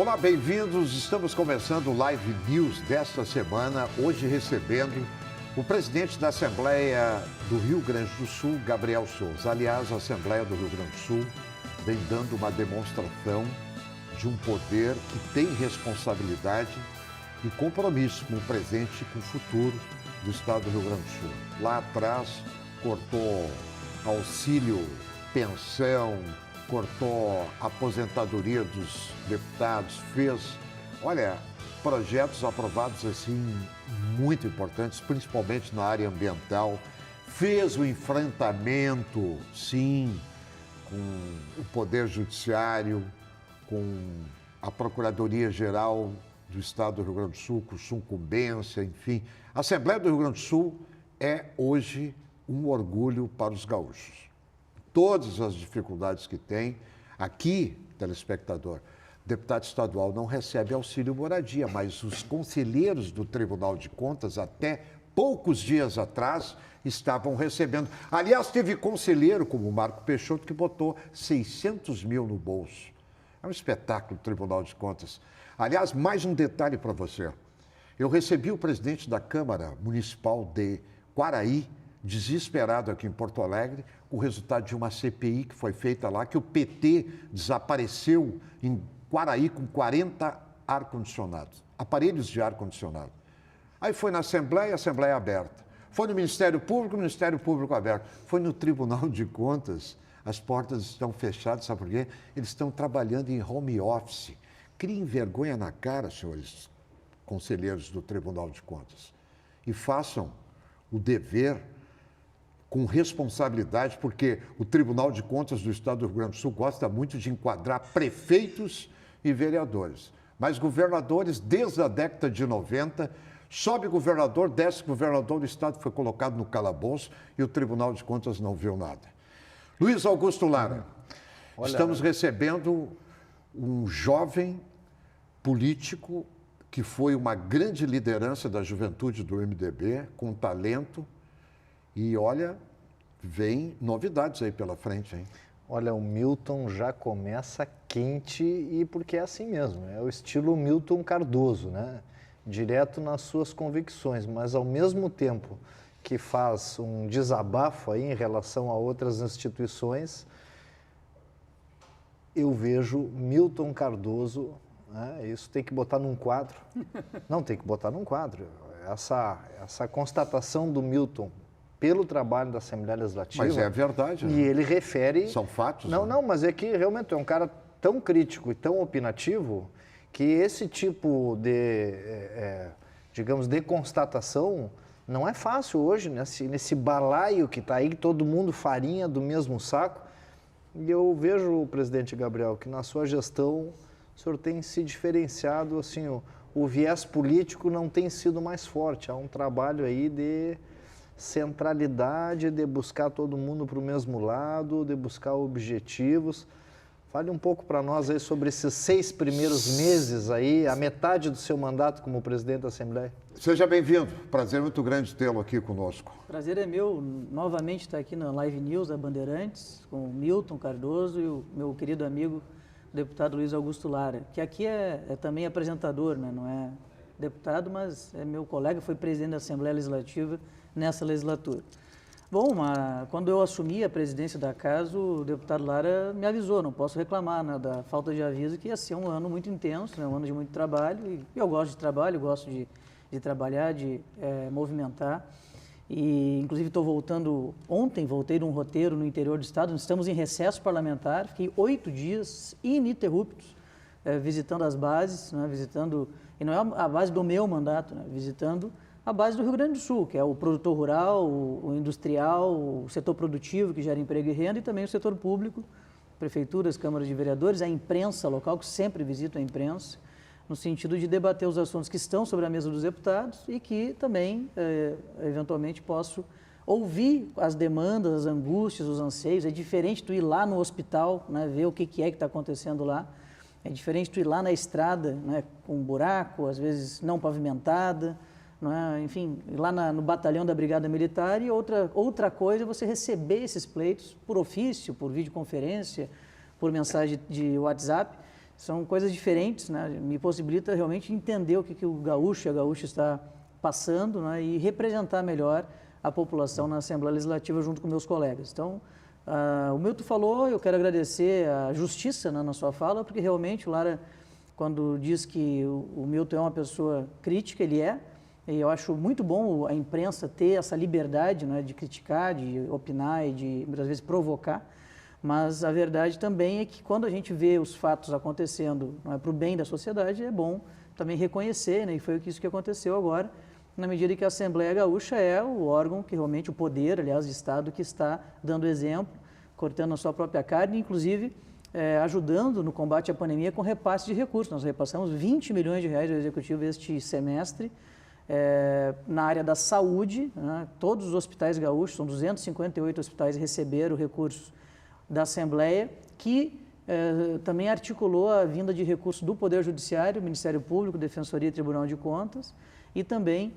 Olá, bem-vindos. Estamos começando o Live News desta semana, hoje recebendo o presidente da Assembleia do Rio Grande do Sul, Gabriel Souza. Aliás, a Assembleia do Rio Grande do Sul vem dando uma demonstração de um poder que tem responsabilidade e compromisso com o presente e com o futuro do Estado do Rio Grande do Sul. Lá atrás, cortou auxílio, pensão, cortou a aposentadoria dos deputados, fez, olha, projetos aprovados assim muito importantes, principalmente na área ambiental, fez o enfrentamento, sim, com o Poder Judiciário, com a Procuradoria-Geral do Estado do Rio Grande do Sul, com sucumbência, enfim. A Assembleia do Rio Grande do Sul é hoje um orgulho para os gaúchos. Todas as dificuldades que tem, aqui, telespectador, deputado estadual não recebe auxílio moradia, mas os conselheiros do Tribunal de Contas, até poucos dias atrás, estavam recebendo. Aliás, teve conselheiro, como o Marco Peixoto, que botou 600 mil no bolso. É um espetáculo o Tribunal de Contas. Aliás, mais um detalhe para você. Eu recebi o presidente da Câmara Municipal de Quaraí, desesperado aqui em Porto Alegre, o resultado de uma CPI que foi feita lá, que o PT desapareceu em Quaraí com 40 ar-condicionados, aparelhos de ar-condicionado. Aí foi na Assembleia, Assembleia aberta. Foi no Ministério Público aberto. Foi no Tribunal de Contas, as portas estão fechadas, sabe por quê? Eles estão trabalhando em home office. Criem vergonha na cara, senhores conselheiros do Tribunal de Contas, e façam o dever com responsabilidade, porque o Tribunal de Contas do Estado do Rio Grande do Sul gosta muito de enquadrar prefeitos e vereadores. Mas governadores, desde a década de 90, sobe governador, desce governador, o Estado foi colocado no calabouço e o Tribunal de Contas não viu nada. Luiz Augusto Lara, estamos recebendo um jovem político que foi uma grande liderança da juventude do MDB, com talento. E olha, vem novidades aí pela frente, hein? Olha, o Milton já começa quente e porque é assim mesmo, é o estilo Milton Cardoso, né? Direto nas suas convicções, mas ao mesmo tempo que faz um desabafo aí em relação a outras instituições, eu vejo Milton Cardoso, né? Isso tem que botar num quadro. Não, tem que botar num quadro. Essa constatação do Milton pelo trabalho da Assembleia Legislativa. Mas é verdade, né? E ele refere... São fatos. Não, né? não, mas é que realmente é um cara tão crítico e tão opinativo que esse tipo de, digamos, de constatação não é fácil hoje, nesse balaio que está aí, todo mundo farinha do mesmo saco. E eu vejo, presidente Gabriel, que na sua gestão o senhor tem se diferenciado, assim, o viés político não tem sido mais forte. Há um trabalho aí de centralidade, de buscar todo mundo para o mesmo lado, de buscar objetivos. Fale um pouco para nós aí sobre esses 6 primeiros meses aí, a metade do seu mandato como presidente da Assembleia. Seja bem-vindo. Prazer muito grande tê-lo aqui conosco. Prazer é meu, novamente, estar aqui na Live News da Bandeirantes, com o Milton Cardoso e o meu querido amigo, o deputado Luiz Augusto Lara, que aqui é também apresentador, né? Não é deputado, mas é meu colega, foi presidente da Assembleia Legislativa nessa legislatura. Bom, quando eu assumi a presidência da casa, o deputado Lara me avisou, não posso reclamar, né, da falta de aviso, que ia ser um ano muito intenso, né, um ano de muito trabalho, e eu gosto de trabalho, gosto de trabalhar, de movimentar, e inclusive estou voltando, ontem voltei de um roteiro no interior do estado, estamos em recesso parlamentar, fiquei 8 dias ininterruptos, visitando as bases, né, visitando, e não é a base do meu mandato, né, visitando a base do Rio Grande do Sul, que é o produtor rural, o industrial, o setor produtivo que gera emprego e renda e também o setor público, prefeituras, câmaras de vereadores, a imprensa local, que sempre visito a imprensa, no sentido de debater os assuntos que estão sobre a mesa dos deputados e que também, eventualmente, posso ouvir as demandas, as angústias, os anseios. É diferente tu ir lá no hospital, né, ver o que é que está acontecendo lá. É diferente tu ir lá na estrada, né, com um buraco, às vezes não pavimentada, né, enfim, lá no batalhão da Brigada Militar. E outra coisa é você receber esses pleitos por ofício, por videoconferência, por mensagem de WhatsApp, são coisas diferentes, né? Me possibilita realmente entender o que o gaúcho e a gaúcha está passando, né? E representar melhor a população na Assembleia Legislativa junto com meus colegas. Então, o Milton falou, eu quero agradecer a justiça, né, na sua fala, porque realmente o Lara, quando diz que o Milton é uma pessoa crítica, ele é, e eu acho muito bom a imprensa ter essa liberdade, né, de criticar, de opinar e de, muitas vezes, provocar, mas a verdade também é que quando a gente vê os fatos acontecendo, não é, para o bem da sociedade, é bom também reconhecer, né, e foi isso que aconteceu agora, na medida que a Assembleia Gaúcha é o órgão que realmente, o poder, aliás, do Estado, que está dando exemplo, cortando a sua própria carne, inclusive ajudando no combate à pandemia com repasse de recursos. Nós repassamos 20 milhões de reais ao Executivo este semestre, na área da saúde, né? Todos os hospitais gaúchos, são 258 hospitais, receberam recursos da Assembleia, que também articulou a vinda de recursos do Poder Judiciário, Ministério Público, Defensoria e Tribunal de Contas, e também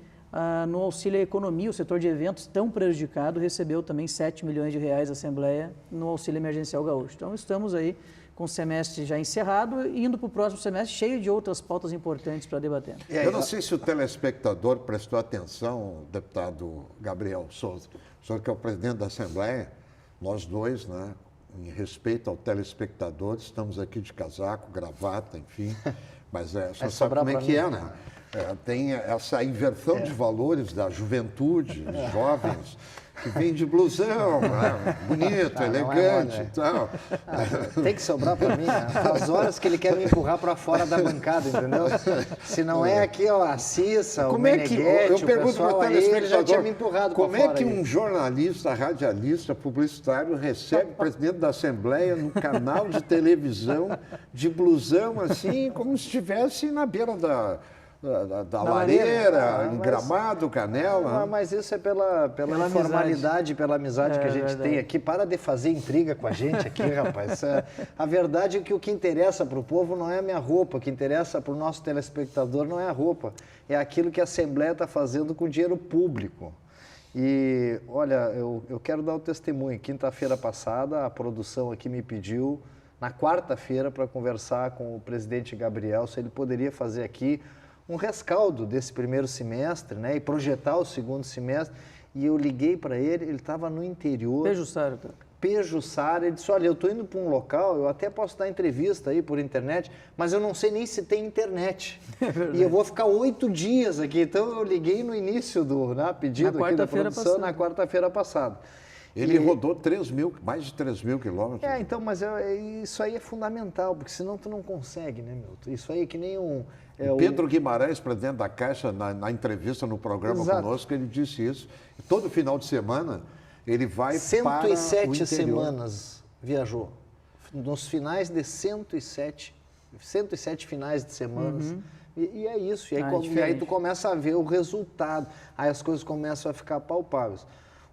no auxílio à economia, o setor de eventos tão prejudicado recebeu também 7 milhões de reais da Assembleia no auxílio emergencial gaúcho. Então estamos aí com o semestre já encerrado e indo para o próximo semestre cheio de outras pautas importantes para debater. Eu não sei se o telespectador prestou atenção, deputado Gabriel Souza, o senhor que é o presidente da Assembleia, nós dois, né, em respeito ao telespectador, estamos aqui de casaco, gravata, enfim, mas você sabe como é que é, né? Tem essa inversão de valores da juventude, os jovens, que vem de blusão, né? Bonito, elegante e tal. Tem que sobrar para mim, né? As horas que ele quer me empurrar para fora da bancada, entendeu? Se não é aqui, ó, a Cissa, o Meneghetti, eu pergunto para o telespectador, ele já tinha me empurrado para fora. Como é que um jornalista, radialista, publicitário recebe o presidente da Assembleia no canal de televisão de blusão, assim, como se estivesse na beira da lareira, em Gramado, Canela. Mas isso é pela informalidade, pela amizade que a gente tem aqui. Para de fazer intriga com a gente aqui, rapaz. A verdade é que o que interessa para o povo não é a minha roupa, o que interessa para o nosso telespectador não é a roupa, é aquilo que a Assembleia está fazendo com dinheiro público. E, olha, eu quero dar o testemunho. Quinta-feira passada, a produção aqui me pediu, na quarta-feira, para conversar com o presidente Gabriel, se ele poderia fazer aqui um rescaldo desse primeiro semestre, né, e projetar o segundo semestre, e eu liguei para ele estava no interior. Pejuçara, cara. Pejuçara, ele disse, olha, eu estou indo para um local, eu até posso dar entrevista aí por internet, mas eu não sei nem se tem internet. E eu vou ficar 8 dias aqui, então eu liguei no início do pedido aqui da produção, na quarta-feira passada. Ele rodou mais de 3 mil quilômetros. Então, mas isso aí é fundamental, porque senão tu não consegue, né, Milton? Isso aí é que nem o Pedro Guimarães, presidente da Caixa, na entrevista no programa conosco, ele disse isso. E todo final de semana, ele vai para o interior. 107 semanas viajou. Nos finais de 107 finais de semanas. E é isso. E aí tu começa a ver o resultado. Aí as coisas começam a ficar palpáveis.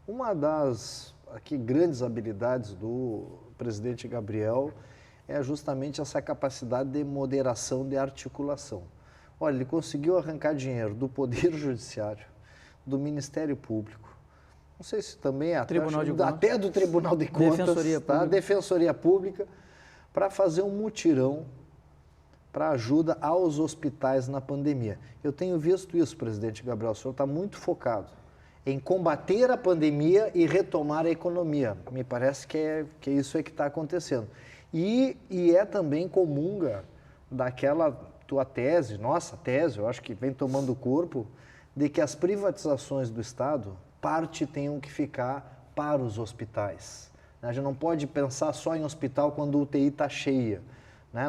Uma das grandes habilidades do presidente Gabriel é justamente essa capacidade de moderação, de articulação. Olha, ele conseguiu arrancar dinheiro do Poder Judiciário, do Ministério Público, não sei se também até do Tribunal de Contas, Defensoria Pública, para fazer um mutirão para ajuda aos hospitais na pandemia. Eu tenho visto isso, presidente Gabriel, o senhor está muito focado em combater a pandemia e retomar a economia. Me parece que é isso aí que está acontecendo. E é também comunga daquela tua tese, nossa tese, eu acho que vem tomando corpo, de que as privatizações do Estado, parte tenham que ficar para os hospitais. A gente não pode pensar só em hospital quando a UTI está cheia.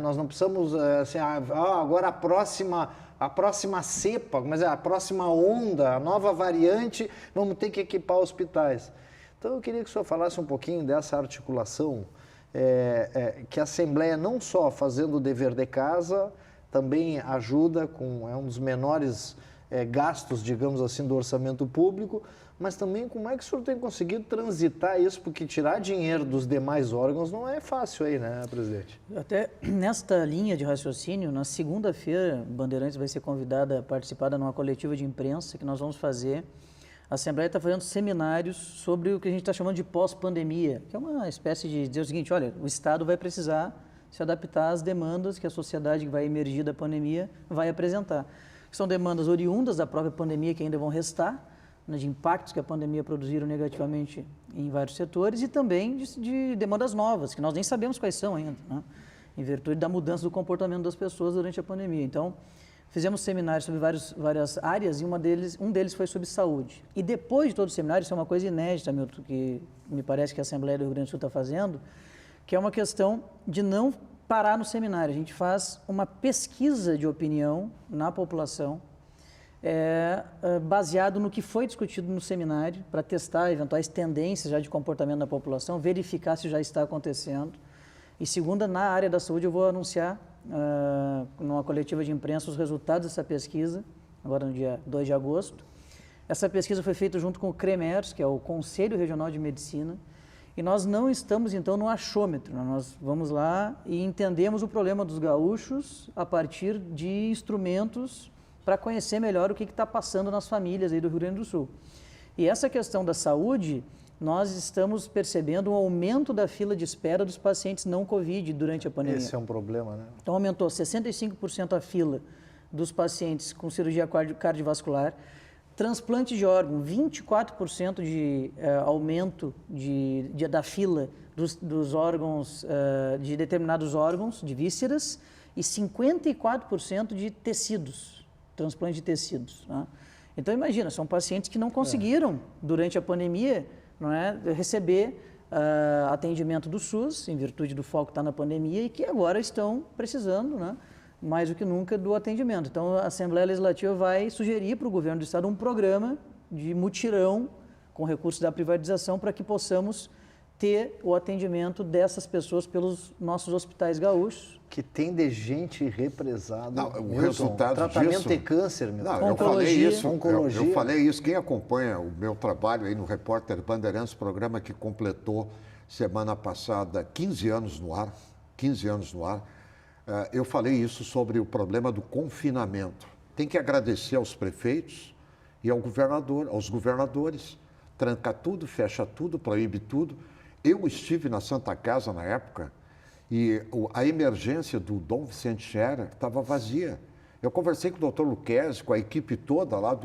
Nós não precisamos, assim, agora a próxima cepa, mas a próxima onda, a nova variante, vamos ter que equipar hospitais. Então eu queria que o senhor falasse um pouquinho dessa articulação, que a Assembleia não só fazendo o dever de casa, também ajuda com um dos menores gastos, digamos assim, do orçamento público, mas também como é que o senhor tem conseguido transitar isso, porque tirar dinheiro dos demais órgãos não é fácil aí, né, presidente? Até nesta linha de raciocínio, na segunda-feira, Bandeirantes vai ser convidada a participar numa coletiva de imprensa que nós vamos fazer. A Assembleia está fazendo seminários sobre o que a gente está chamando de pós-pandemia, que é uma espécie de dizer o seguinte, olha, o Estado vai precisar se adaptar às demandas que a sociedade que vai emergir da pandemia vai apresentar. São demandas oriundas da própria pandemia que ainda vão restar, né, de impactos que a pandemia produziram negativamente em vários setores e também de demandas novas, que nós nem sabemos quais são ainda, né, em virtude da mudança do comportamento das pessoas durante a pandemia. Então, fizemos seminários sobre várias áreas e um deles foi sobre saúde. E depois de todo o seminário, isso é uma coisa inédita, Milton, que me parece que a Assembleia do Rio Grande do Sul está fazendo, que é uma questão de não parar no seminário. A gente faz uma pesquisa de opinião na população, baseado no que foi discutido no seminário, para testar eventuais tendências já de comportamento da população, verificar se já está acontecendo. E segunda, na área da saúde, eu vou anunciar numa coletiva de imprensa os resultados dessa pesquisa, agora no dia 2 de agosto. Essa pesquisa foi feita junto com o CREMERS, que é o Conselho Regional de Medicina, e nós não estamos, então, no achômetro. Nós vamos lá e entendemos o problema dos gaúchos a partir de instrumentos para conhecer melhor o que está passando nas famílias aí do Rio Grande do Sul. E essa questão da saúde, nós estamos percebendo um aumento da fila de espera dos pacientes não Covid durante a pandemia. Esse é um problema, né? Então, aumentou 65% a fila dos pacientes com cirurgia cardiovascular. Transplante de órgão, 24% de aumento da fila dos órgãos, de determinados órgãos, de vísceras, e 54% de tecidos, transplante de tecidos. Né? Então, imagina, são pacientes que não conseguiram, durante a pandemia, não é, receber atendimento do SUS, em virtude do foco que está na pandemia, e que agora estão precisando, né, mais do que nunca, do atendimento. Então, a Assembleia Legislativa vai sugerir para o governo do Estado um programa de mutirão com recursos da privatização para que possamos ter o atendimento dessas pessoas pelos nossos hospitais gaúchos. Que tem de gente represada. Não, o resultado tratamento disso... de câncer, meu. Não, Oncologia, eu falei isso. Quem acompanha o meu trabalho aí no Repórter Bandeirantes, programa que completou semana passada 15 anos no ar, eu falei isso sobre o problema do confinamento. Tem que agradecer aos prefeitos e aos governadores. Tranca tudo, fecha tudo, proíbe tudo. Eu estive na Santa Casa na época e a emergência do Dom Vicente Scherer estava vazia. Eu conversei com o doutor Luquezzi, com a equipe toda lá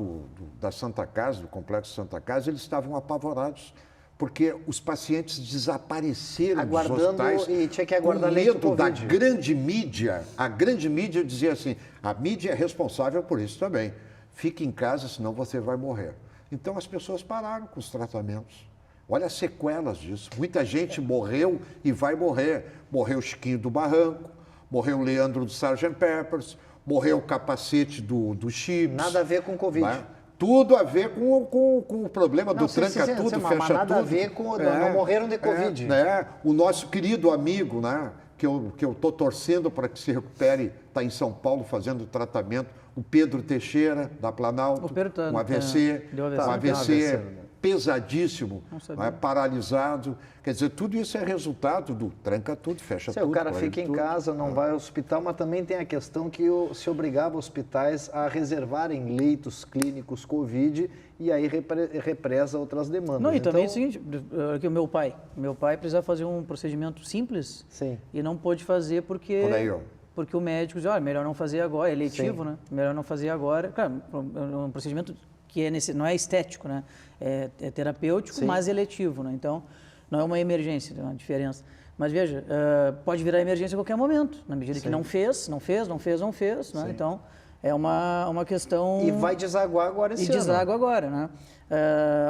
da Santa Casa, do Complexo Santa Casa, eles estavam apavorados, porque os pacientes desapareceram dos hospitais e tinha que aguardar com leito medo da Covid. grande mídia. A grande mídia dizia assim, a mídia é responsável por isso também. Fique em casa, senão você vai morrer. Então as pessoas pararam com os tratamentos. Olha as sequelas disso. Muita gente morreu e vai morrer. Morreu o Chiquinho do Barranco, morreu o Leandro do Sgt. Peppers, morreu o Capacete do Chips. Nada a ver com Covid. Né? Tudo a ver com o problema do tranca tudo, fecha mas nada tudo. a ver com... não morreram de Covid. O nosso querido amigo, né, que eu estou torcendo para que se recupere, está em São Paulo fazendo tratamento, o Pedro Teixeira, da Planalto, um AVC, um AVC pesadíssimo, né, paralisado. Quer dizer, tudo isso é resultado do tranca tudo, fecha tudo. O cara fica em casa, não vai ao hospital, mas também tem a questão que se obrigava hospitais a reservarem leitos clínicos Covid e aí represa outras demandas. Não, e então, também é o seguinte, que o meu pai precisava fazer um procedimento simples. Sim. E não pôde fazer porque... Olha aí, ó. Porque o médico dizia, olha, melhor não fazer agora, é eletivo, Sim. né? Melhor não fazer agora. Claro, é um procedimento que não é estético, né? É terapêutico, Sim. mas eletivo, né? Então, não é uma emergência, tem uma diferença. Mas veja, pode virar emergência a qualquer momento, na medida que não fez, né? Sim. Então, é uma questão... E vai desaguar agora esse ano. E deságua agora, né?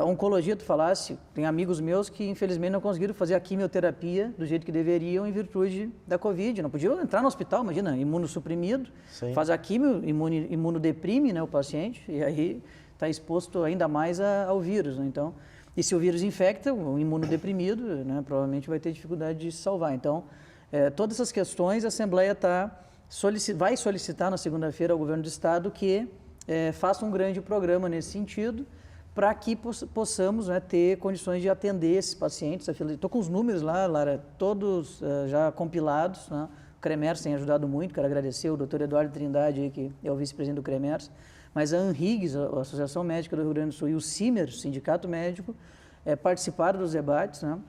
Oncologia, tu falasse, tem amigos meus que infelizmente não conseguiram fazer a quimioterapia do jeito que deveriam em virtude da Covid. Não podiam entrar no hospital, imagina, imunossuprimido, Sim. faz a quimio, imunodeprime, né, o paciente, e aí está exposto ainda mais ao vírus, né? Então, e se o vírus infecta, o imunodeprimido, né, provavelmente vai ter dificuldade de se salvar. Então, todas essas questões a Assembleia vai solicitar na segunda-feira ao Governo do Estado que faça um grande programa nesse sentido, para que possamos, né, ter condições de atender esses pacientes. Estou com os números lá, Lara, todos já compilados, né? O CREMERS tem ajudado muito, quero agradecer o doutor Eduardo Trindade, aí, que é o vice-presidente do CREMERS, mas a ANRIGS, a Associação Médica do Rio Grande do Sul, e o CIMER, o Sindicato Médico, participaram dos debates, né?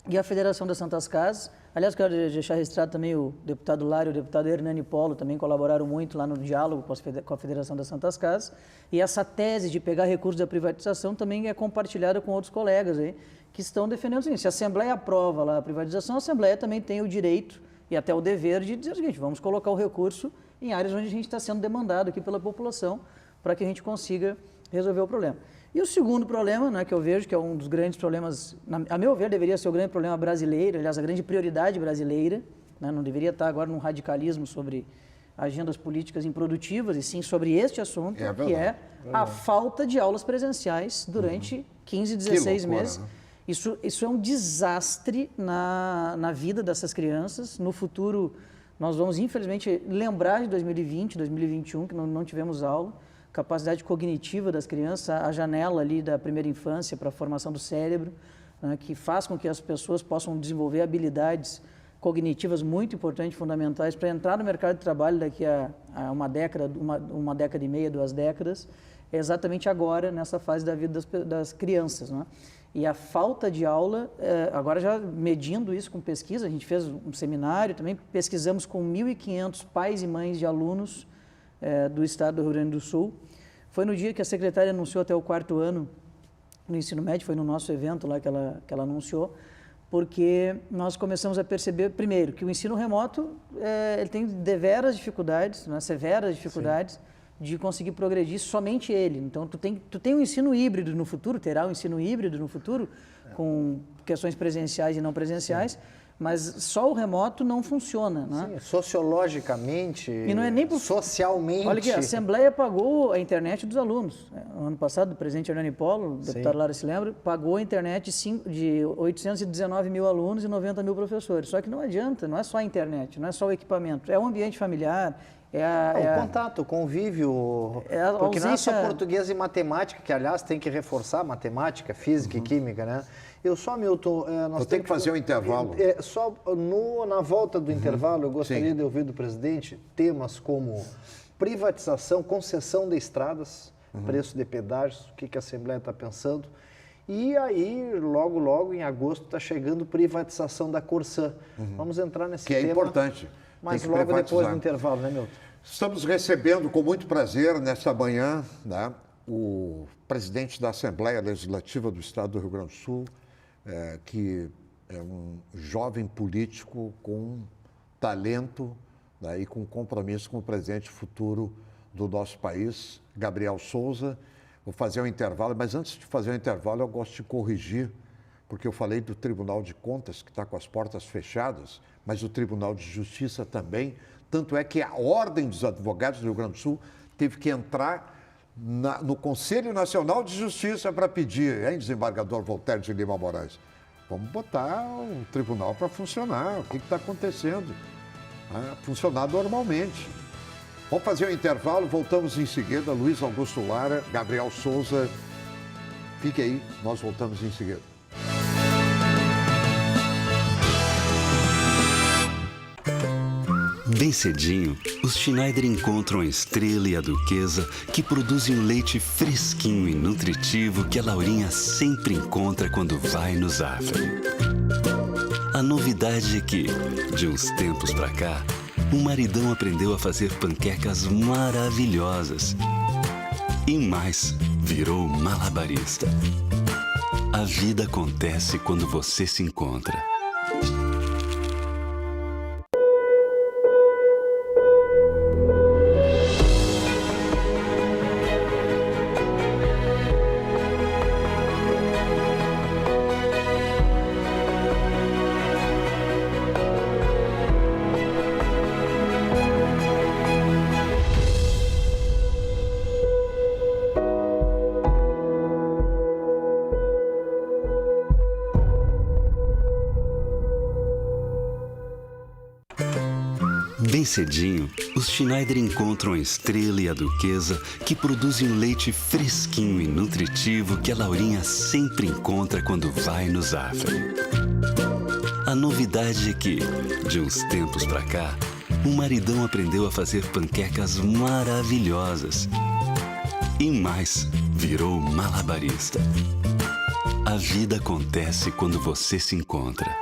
e a Federação das Santas Casas. Aliás, quero deixar registrado também o deputado Lário e o deputado Hernani Polo, também colaboraram muito lá no diálogo com a Federação das Santas Casas. E essa tese de pegar recursos da privatização também é compartilhada com outros colegas aí, que estão defendendo o seguinte: se a Assembleia aprova lá a privatização, a Assembleia também tem o direito e até o dever de dizer o seguinte: vamos colocar o recurso em áreas onde a gente está sendo demandado aqui pela população para que a gente consiga resolver o problema. E o segundo problema, né, que eu vejo que é um dos grandes problemas, a meu ver, deveria ser o grande problema brasileiro, aliás, a grande prioridade brasileira, né, não deveria estar agora num radicalismo sobre agendas políticas improdutivas, e sim sobre este assunto, que é a falta de aulas presenciais durante 15, 16 meses. Né? Isso é um desastre na vida dessas crianças. No futuro, nós vamos, infelizmente, lembrar de 2020, 2021, que não tivemos aula. Capacidade cognitiva das crianças, a janela ali da primeira infância para a formação do cérebro, né, que faz com que as pessoas possam desenvolver habilidades cognitivas muito importantes, fundamentais, para entrar no mercado de trabalho daqui a uma década e meia, 2 décadas, é exatamente agora, nessa fase da vida das crianças. Né? E a falta de aula, agora já medindo isso com pesquisa, a gente fez um seminário, também pesquisamos com 1.500 pais e mães de alunos do estado do Rio Grande do Sul. Foi no dia que a secretária anunciou até o 4º ano no ensino médio, foi no nosso evento lá que ela anunciou, porque nós começamos a perceber, primeiro, que o ensino remoto ele tem deveras dificuldades, né, severas dificuldades, de conseguir progredir somente ele. Então, tu tem um ensino híbrido no futuro, terá um ensino híbrido no futuro, com questões presenciais e não presenciais, mas só o remoto não funciona. Né? Sim, sociologicamente, e não é nem socialmente. Olha aqui, a Assembleia pagou a internet dos alunos. No ano passado, o presidente Hernani Polo, o deputado Lara se lembra, pagou a internet de 819 mil alunos e 90 mil professores. Só que não adianta, não é só a internet, não é só o equipamento, é o ambiente familiar, o contato, o convívio, porque não é só português e matemática, que aliás tem que reforçar matemática, física e química, né? Milton, nós temos que fazer um intervalo. Na volta do intervalo, eu gostaria de ouvir do presidente temas como privatização, concessão de estradas, preço de pedágios, o que a Assembleia está pensando. E aí, logo, em agosto, está chegando privatização da Corsã. Vamos entrar nesse tema. Que é importante. Mas logo depois do intervalo, né, Milton? Estamos recebendo com muito prazer, nesta manhã, né, o presidente da Assembleia Legislativa do Estado do Rio Grande do Sul, que é um jovem político com talento, né, e com compromisso com o presente e futuro do nosso país, Gabriel Souza. Vou fazer um intervalo, mas antes de fazer o intervalo, eu gosto de corrigir, porque eu falei do Tribunal de Contas, que está com as portas fechadas, mas o Tribunal de Justiça também. Tanto é que a Ordem dos Advogados do Rio Grande do Sul teve que entrar no Conselho Nacional de Justiça para pedir, hein, desembargador Voltaire de Lima Moraes, vamos botar o tribunal para funcionar, o que está acontecendo? Funcionar normalmente. Vamos fazer um intervalo, voltamos em seguida. Luiz Augusto Lara, Gabriel Souza, fique aí, nós voltamos em seguida. Bem cedinho, os Schneider encontram a Estrela e a Duquesa, que produzem um leite fresquinho e nutritivo que a Laurinha sempre encontra quando vai no Zafari. A novidade é que, de uns tempos pra cá, o maridão aprendeu a fazer panquecas maravilhosas. E mais, virou malabarista. A vida acontece quando você se encontra. Bem cedinho, os Schneider encontram a Estrela e a Duquesa, que produzem um leite fresquinho e nutritivo que a Laurinha sempre encontra quando vai no Zafari. A novidade é que, de uns tempos pra cá, o maridão aprendeu a fazer panquecas maravilhosas. E mais, virou malabarista. A A vida acontece quando você se encontra.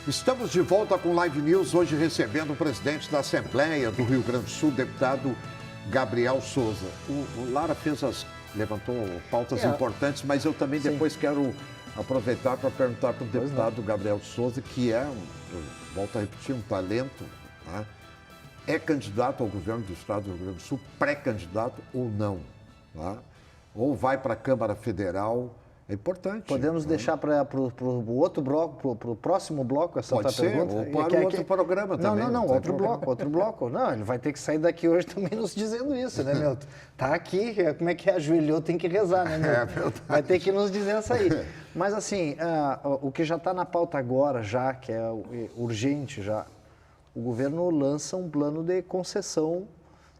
Estamos de volta com Live News, hoje recebendo o presidente da Assembleia do Rio Grande do Sul, deputado Gabriel Souza. O Lara levantou pautas importantes, mas eu também depois quero aproveitar para perguntar para o deputado Gabriel Souza, que é, volto a repetir, um talento, tá? É candidato ao governo do estado do Rio Grande do Sul, pré-candidato ou não, tá? Ou vai para a Câmara Federal. É importante. Podemos deixar para o outro bloco, para o próximo bloco essa outra pergunta? Ou para outro programa também. Não, outro bloco. Não, ele vai ter que sair daqui hoje também nos dizendo isso, né, Milton? Tá aqui, como é que ajoelhou, tem que rezar, né, Milton? Vai ter que nos dizer essa aí. Mas assim, o que já está na pauta agora, já, que é urgente já, o governo lança um plano de concessão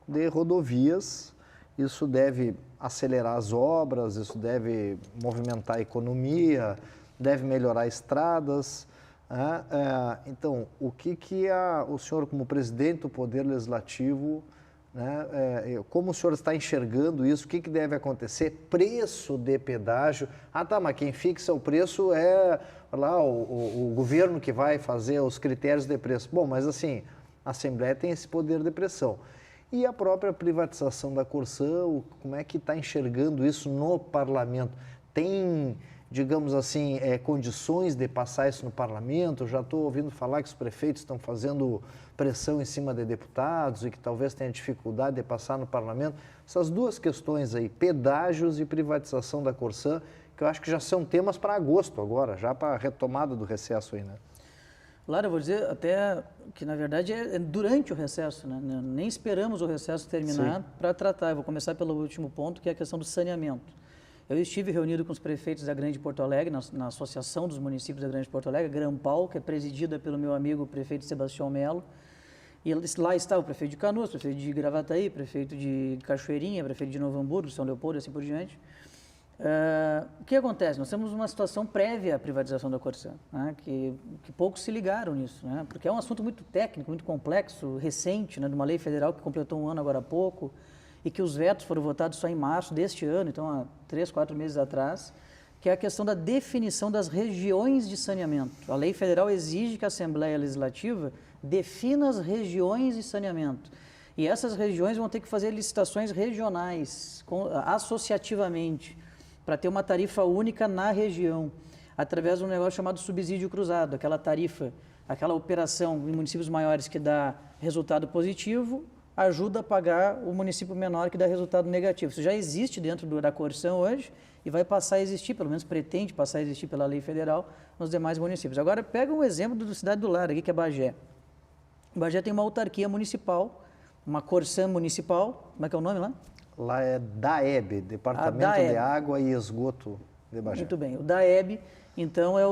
de rodovias. Isso deve acelerar as obras, isso deve movimentar a economia, deve melhorar estradas. Então, o que o senhor, como presidente do Poder Legislativo, como o senhor está enxergando isso? O que deve acontecer? Preço de pedágio. Mas quem fixa o preço é lá o governo que vai fazer os critérios de preço. Bom, mas assim, a Assembleia tem esse poder de pressão. E a própria privatização da Corsã, como é que está enxergando isso no parlamento? Tem, digamos assim, condições de passar isso no parlamento? Já estou ouvindo falar que os prefeitos estão fazendo pressão em cima de deputados e que talvez tenha dificuldade de passar no parlamento. Essas duas questões aí, pedágios e privatização da Corsã, que eu acho que já são temas para agosto agora, já para a retomada do recesso aí, né? Lara, eu vou dizer até que, na verdade, é durante o recesso, né? Nem esperamos o recesso terminar para tratar. Eu vou começar pelo último ponto, que é a questão do saneamento. Eu estive reunido com os prefeitos da Grande Porto Alegre, na Associação dos Municípios da Grande Porto Alegre, Grampal, que é presidida pelo meu amigo prefeito Sebastião Melo. E lá está o prefeito de Canoas, prefeito de Gravataí, prefeito de Cachoeirinha, prefeito de Novo Hamburgo, São Leopoldo e assim por diante. O que acontece? Nós temos uma situação prévia à privatização da Corsã, né, que poucos se ligaram nisso, né, porque é um assunto muito técnico, muito complexo, recente, né, de uma lei federal que completou um ano agora há pouco, e que os vetos foram votados só em março deste ano, então há 3, 4 meses atrás, que é a questão da definição das regiões de saneamento. A lei federal exige que a Assembleia Legislativa defina as regiões de saneamento. E essas regiões vão ter que fazer licitações regionais, associativamente, para ter uma tarifa única na região, através de um negócio chamado subsídio cruzado, aquela tarifa, aquela operação em municípios maiores que dá resultado positivo, ajuda a pagar o município menor que dá resultado negativo. Isso já existe dentro da Corsã hoje e vai passar a existir, pelo menos pretende passar a existir pela lei federal nos demais municípios. Agora, pega um exemplo da cidade do Lara, aqui, que é Bagé. Bagé tem uma autarquia municipal, uma Corsã municipal, como é que é o nome lá? Lá é DAEB, Departamento de Água e Esgoto de Bagé. Muito bem. O DAEB, então, é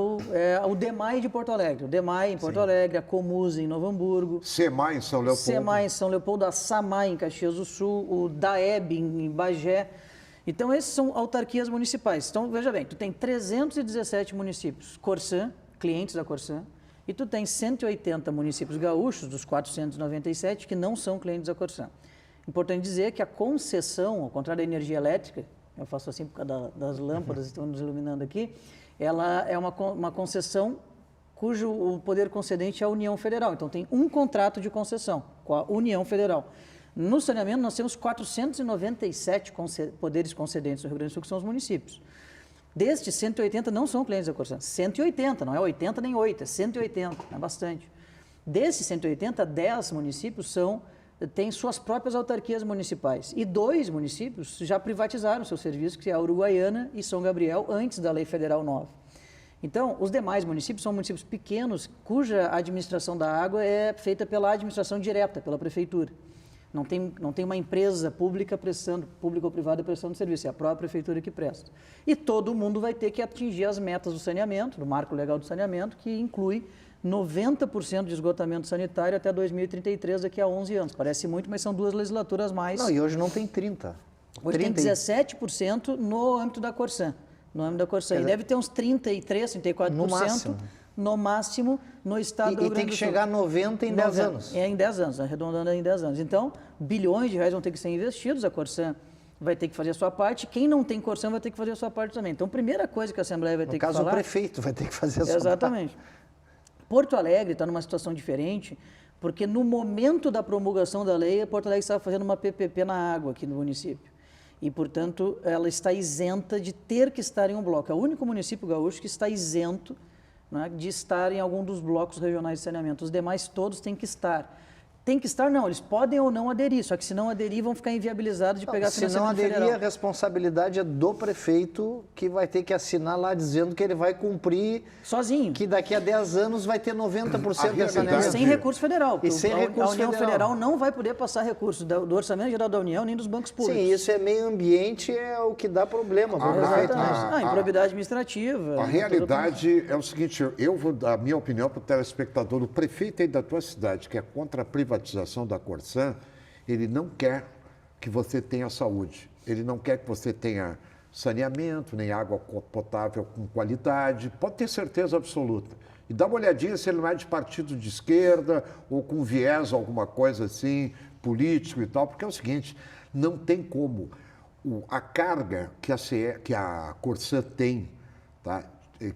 o DEMAI de Porto Alegre. O DEMAI em Porto Alegre, a Comusa em Novo Hamburgo. SEMAI em São Leopoldo. SEMAI em São Leopoldo, a SAMAI em Caxias do Sul, o DAEB em Bagé. Então, esses são autarquias municipais. Então, veja bem, tu tem 317 municípios Corsã, clientes da Corsã, e tu tem 180 municípios gaúchos, dos 497, que não são clientes da Corsã. Importante dizer que a concessão, ao contrário da energia elétrica, eu faço assim por causa das lâmpadas que estão nos iluminando aqui, ela é uma concessão cujo o poder concedente é a União Federal. Então, tem um contrato de concessão com a União Federal. No saneamento, nós temos 497 poderes concedentes no Rio Grande do Sul, que são os municípios. Destes, 180 não são clientes da Corsã. 180, não é 80 nem 8, é 180, é bastante. Desses 180, 10 municípios têm suas próprias autarquias municipais. E 2 municípios já privatizaram seus serviços, que é a Uruguaiana e São Gabriel, antes da Lei Federal nova. Então, os demais municípios são municípios pequenos, cuja administração da água é feita pela administração direta, pela prefeitura. Não tem uma empresa pública ou privada prestando serviço, é a própria prefeitura que presta. E todo mundo vai ter que atingir as metas do saneamento, do marco legal do saneamento, que inclui 90% de esgotamento sanitário até 2033, daqui a 11 anos. Parece muito, mas são 2 legislaturas mais. Não, e hoje não tem 30. Hoje tem 17% no âmbito da Corsan. No âmbito da Corsan. E deve ter uns 33%, 34% no máximo. No máximo no estado do Rio E Grande tem do que Sul. chegar a 90 em 10 anos. É em 10 anos, arredondando em 10 anos. Então, bilhões de reais vão ter que ser investidos, a Corsan vai ter que fazer a sua parte, quem não tem Corsan vai ter que fazer a sua parte também. Então, a primeira coisa que a Assembleia vai ter que falar... No caso, o prefeito vai ter que fazer a sua parte. Exatamente. Porto Alegre está numa situação diferente, porque no momento da promulgação da lei, Porto Alegre estava fazendo uma PPP na água aqui no município. E, portanto, ela está isenta de ter que estar em um bloco. É o único município gaúcho que está isento, né, de estar em algum dos blocos regionais de saneamento. Os demais todos têm que estar. Tem que estar, não, eles podem ou não aderir, só que se não aderir, vão ficar inviabilizados de pegar financiamento federal. Se não aderir, a responsabilidade é do prefeito, que vai ter que assinar lá dizendo que ele vai cumprir... Sozinho. Que daqui a 10 anos vai ter 90% de saneamento. Sem recurso federal. E sem recurso a União Federal não vai poder passar recursos do Orçamento Geral da União, nem dos bancos públicos. Sim, isso é meio ambiente, é o que dá problema. Improbidade administrativa. A realidade é o seguinte, eu vou dar a minha opinião para o telespectador. O prefeito aí da tua cidade, que é contra a privatização da Corsan, ele não quer que você tenha saúde, ele não quer que você tenha saneamento, nem água potável com qualidade, pode ter certeza absoluta. E dá uma olhadinha se ele não é de partido de esquerda ou com viés, alguma coisa assim, político e tal, porque é o seguinte, não tem como. A carga que a Corsan tem, tá?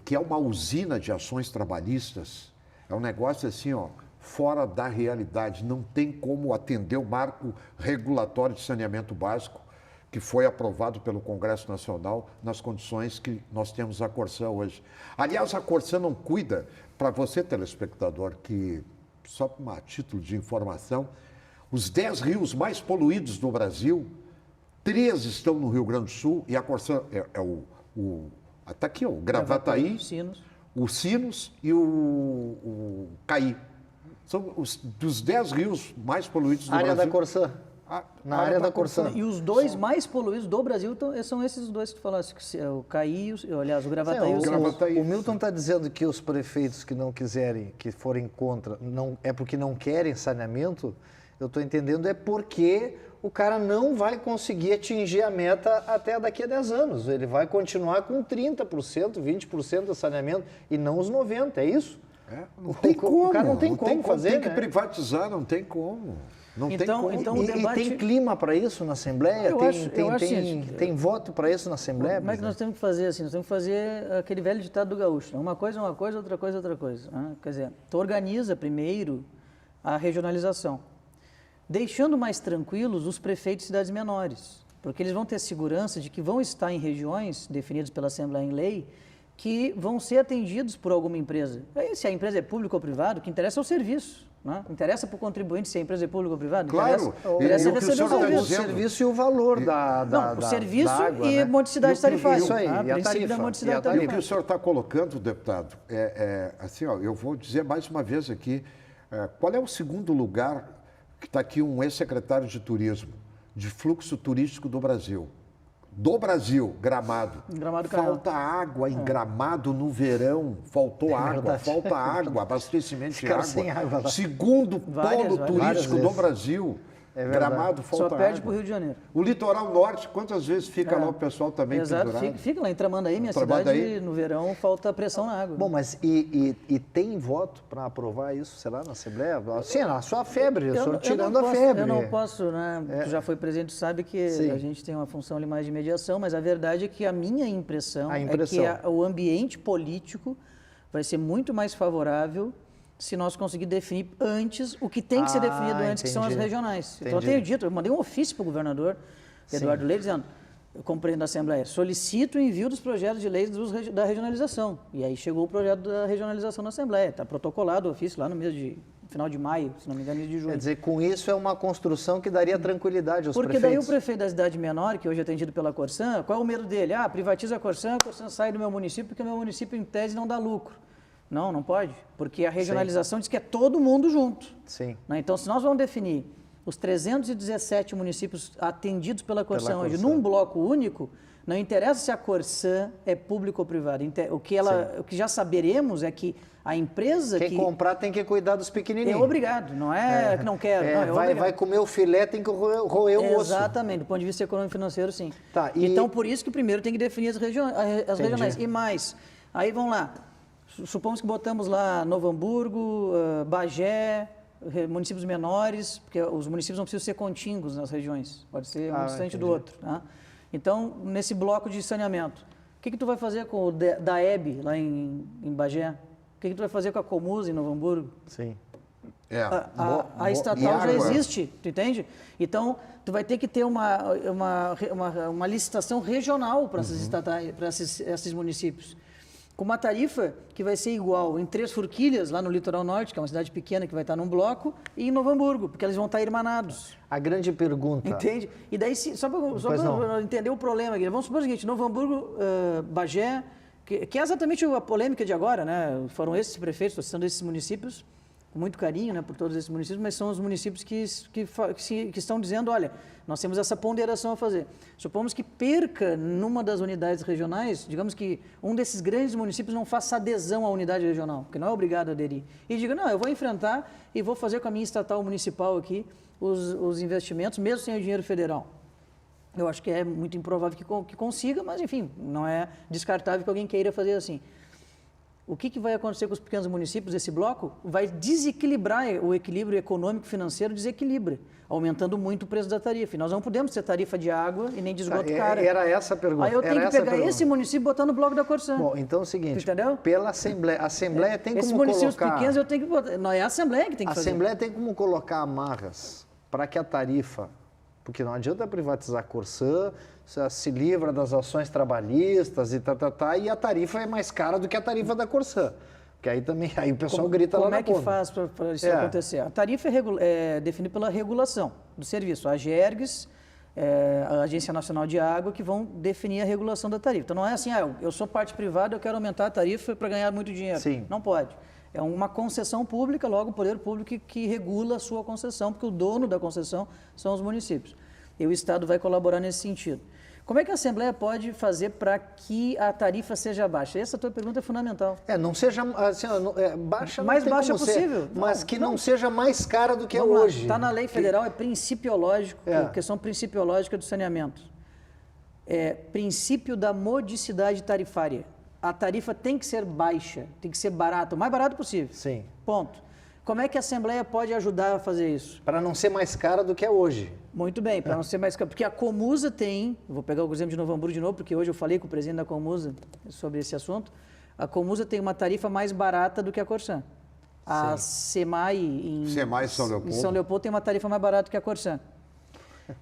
Que é uma usina de ações trabalhistas, é um negócio assim, ó, fora da realidade. Não tem como atender o marco regulatório de saneamento básico que foi aprovado pelo Congresso Nacional nas condições que nós temos a Corsan hoje. Aliás, a Corsan não cuida, para você, telespectador, que, só a título de informação, os 10 rios mais poluídos do Brasil, 3 estão no Rio Grande do Sul, e a Corsan está aqui, ó, o Gravataí, o Sinos e o Caí. São dos 10 rios mais poluídos do Brasil. Área da Corsan. Na área da Corsan. E os 2 mais poluídos do Brasil são esses 2 que tu falaste, o Caí, aliás, o Gravataí e o Sinos. O Milton está dizendo que os prefeitos que não quiserem, que forem contra, não, é porque não querem saneamento. Eu estou entendendo, é porque o cara não vai conseguir atingir a meta até daqui a 10 anos. Ele vai continuar com 30%, 20% de saneamento e não os 90%, é isso? Não tem como. O cara não tem como fazer, tem que privatizar, não tem como. Não tem como. Então, o debate... E tem clima para isso na Assembleia? Tem voto para isso na Assembleia? Como é que nós temos que fazer assim? Nós temos que fazer aquele velho ditado do gaúcho. Uma coisa é uma coisa, outra coisa é outra coisa. Quer dizer, tu organiza primeiro a regionalização, deixando mais tranquilos os prefeitos de cidades menores, porque eles vão ter segurança de que vão estar em regiões definidas pela Assembleia em lei que vão ser atendidos por alguma empresa. Aí, se a empresa é pública ou privada, o que interessa é o serviço. Né? Interessa para o contribuinte se a empresa é pública ou privada? Claro. Interessa receber o serviço e o valor o serviço da água, e modicidade tarifária. Isso aí, e a tarifa. E o que o senhor está colocando, deputado, assim, ó, eu vou dizer mais uma vez aqui, qual é o segundo lugar que está aqui um ex-secretário de turismo, de fluxo turístico do Brasil? Do Brasil, Gramado. Falta água em Gramado no verão. Faltou água, falta água, abastecimento de água. Sem água. Segundo polo turístico do Brasil. Gramado, falta água. Só perde para o Rio de Janeiro. O litoral norte, quantas vezes fica lá o pessoal também pendurado? Fica lá em Tramandaí, minha cidade, no verão falta pressão na água. Bom, mas e tem voto para aprovar isso, será, na Assembleia? Sim, na sua febre, eu estou tirando a febre. Eu não posso, né? Tu já foi presidente, sabe que a gente tem uma função ali mais de mediação, mas a verdade é que a minha impressão é que o ambiente político vai ser muito mais favorável se nós conseguir definir antes o que tem que ser definido antes, que são as regionais. Então, eu tenho dito, eu mandei um ofício para o governador Eduardo Leite, dizendo, como presidente da Assembleia, solicito o envio dos projetos de leis da regionalização. E aí chegou o projeto da regionalização na Assembleia. Está protocolado o ofício lá no mês de final de maio, se não me engano, mês de junho. Quer dizer, com isso é uma construção que daria tranquilidade aos prefeitos. Porque daí o prefeito da cidade menor, que hoje é atendido pela Corsan, qual é o medo dele? Privatiza a Corsan sai do meu município, porque o meu município, em tese, não dá lucro. Não pode, porque a regionalização diz que é todo mundo junto. Sim. Né? Então, se nós vamos definir os 317 municípios atendidos pela Corsã hoje, Corsã. num bloco único, não interessa se a Corsã é pública ou privada. O que já saberemos é que a empresa Quem comprar tem que cuidar dos é pequenininhos. obrigado, não é que não quero. Não, é obrigado. Vai comer o filé, tem que roer o osso. Exatamente, do ponto de vista econômico e financeiro, sim. Tá, Então, por isso que primeiro tem que definir as regionais. E mais, aí vamos lá, supomos que botamos lá Novo Hamburgo, Bagé, municípios menores, porque os municípios não precisam ser contíguos nas regiões, pode ser um distante do outro. Tá? Então, nesse bloco de saneamento, o que tu vai fazer com o DAEB lá em Bagé? O que tu vai fazer com a Comusa em Novo Hamburgo? Sim. A estatal já existe, tu entende? Então, tu vai ter que ter uma licitação regional para essas estatais, para esses municípios. Com uma tarifa que vai ser igual em Três Forquilhas, lá no Litoral Norte, que é uma cidade pequena que vai estar num bloco, e em Novo Hamburgo, porque eles vão estar irmanados. A grande pergunta... Entende? E daí, só para entender o problema aqui, vamos supor o seguinte, Novo Hamburgo, Bagé, que é exatamente a polêmica de agora, né? Foram esses prefeitos, estou citando esses municípios, com muito carinho, né, por todos esses municípios, mas são os municípios que estão dizendo, olha, nós temos essa ponderação a fazer. Supomos que perca numa das unidades regionais, digamos que um desses grandes municípios não faça adesão à unidade regional, porque não é obrigado a aderir, e diga, não, eu vou enfrentar e vou fazer com a minha estatal municipal aqui os investimentos, mesmo sem o dinheiro federal. Eu acho que é muito improvável que consiga, mas, enfim, não é descartável que alguém queira fazer assim. O que vai acontecer com os pequenos municípios? Esse bloco vai desequilibrar o equilíbrio econômico financeiro, desequilibra, aumentando muito o preço da tarifa. E nós não podemos ter tarifa de água e nem de esgoto cara. Era essa a pergunta. Aí eu tenho que pegar esse município e botar no bloco da Corsã. Bom, então é o seguinte, entendeu? Pela Assembleia, a Assembleia tem como colocar... Esses municípios pequenos eu tenho que botar... Não, é a Assembleia que tem que fazer. A Assembleia tem como colocar amarras para que a tarifa... Porque não adianta privatizar a Corsã, se livra das ações trabalhistas e a tarifa é mais cara do que a tarifa da Corsã. Porque aí também o pessoal grita lá na ponta. Como é que faz para isso acontecer? A tarifa é definida pela regulação do serviço. A AGERGS, a Agência Nacional de Água, que vão definir a regulação da tarifa. Então não é assim, eu sou parte privada, eu quero aumentar a tarifa para ganhar muito dinheiro. Sim. Não pode. É uma concessão pública, logo o poder público que regula a sua concessão, porque o dono da concessão são os municípios. E o Estado vai colaborar nesse sentido. Como é que a Assembleia pode fazer para que a tarifa seja baixa? Essa tua pergunta é fundamental. Não seja assim, baixa, mais baixa possível. Mas que não seja mais cara do que é hoje. Está na lei federal, é principiológico, questão principiológica do saneamento. É princípio da modicidade tarifária. A tarifa tem que ser baixa, tem que ser barata, o mais barato possível. Sim. Ponto. Como é que a Assembleia pode ajudar a fazer isso? Para não ser mais cara do que é hoje. Muito bem, para não ser mais cara. Porque a Comusa tem, vou pegar o exemplo de Novo Hamburgo de novo, porque hoje eu falei com o presidente da Comusa sobre esse assunto. A Comusa tem uma tarifa mais barata do que a Corsã. A SEMAI em São Leopoldo tem uma tarifa mais barata que a Corsã.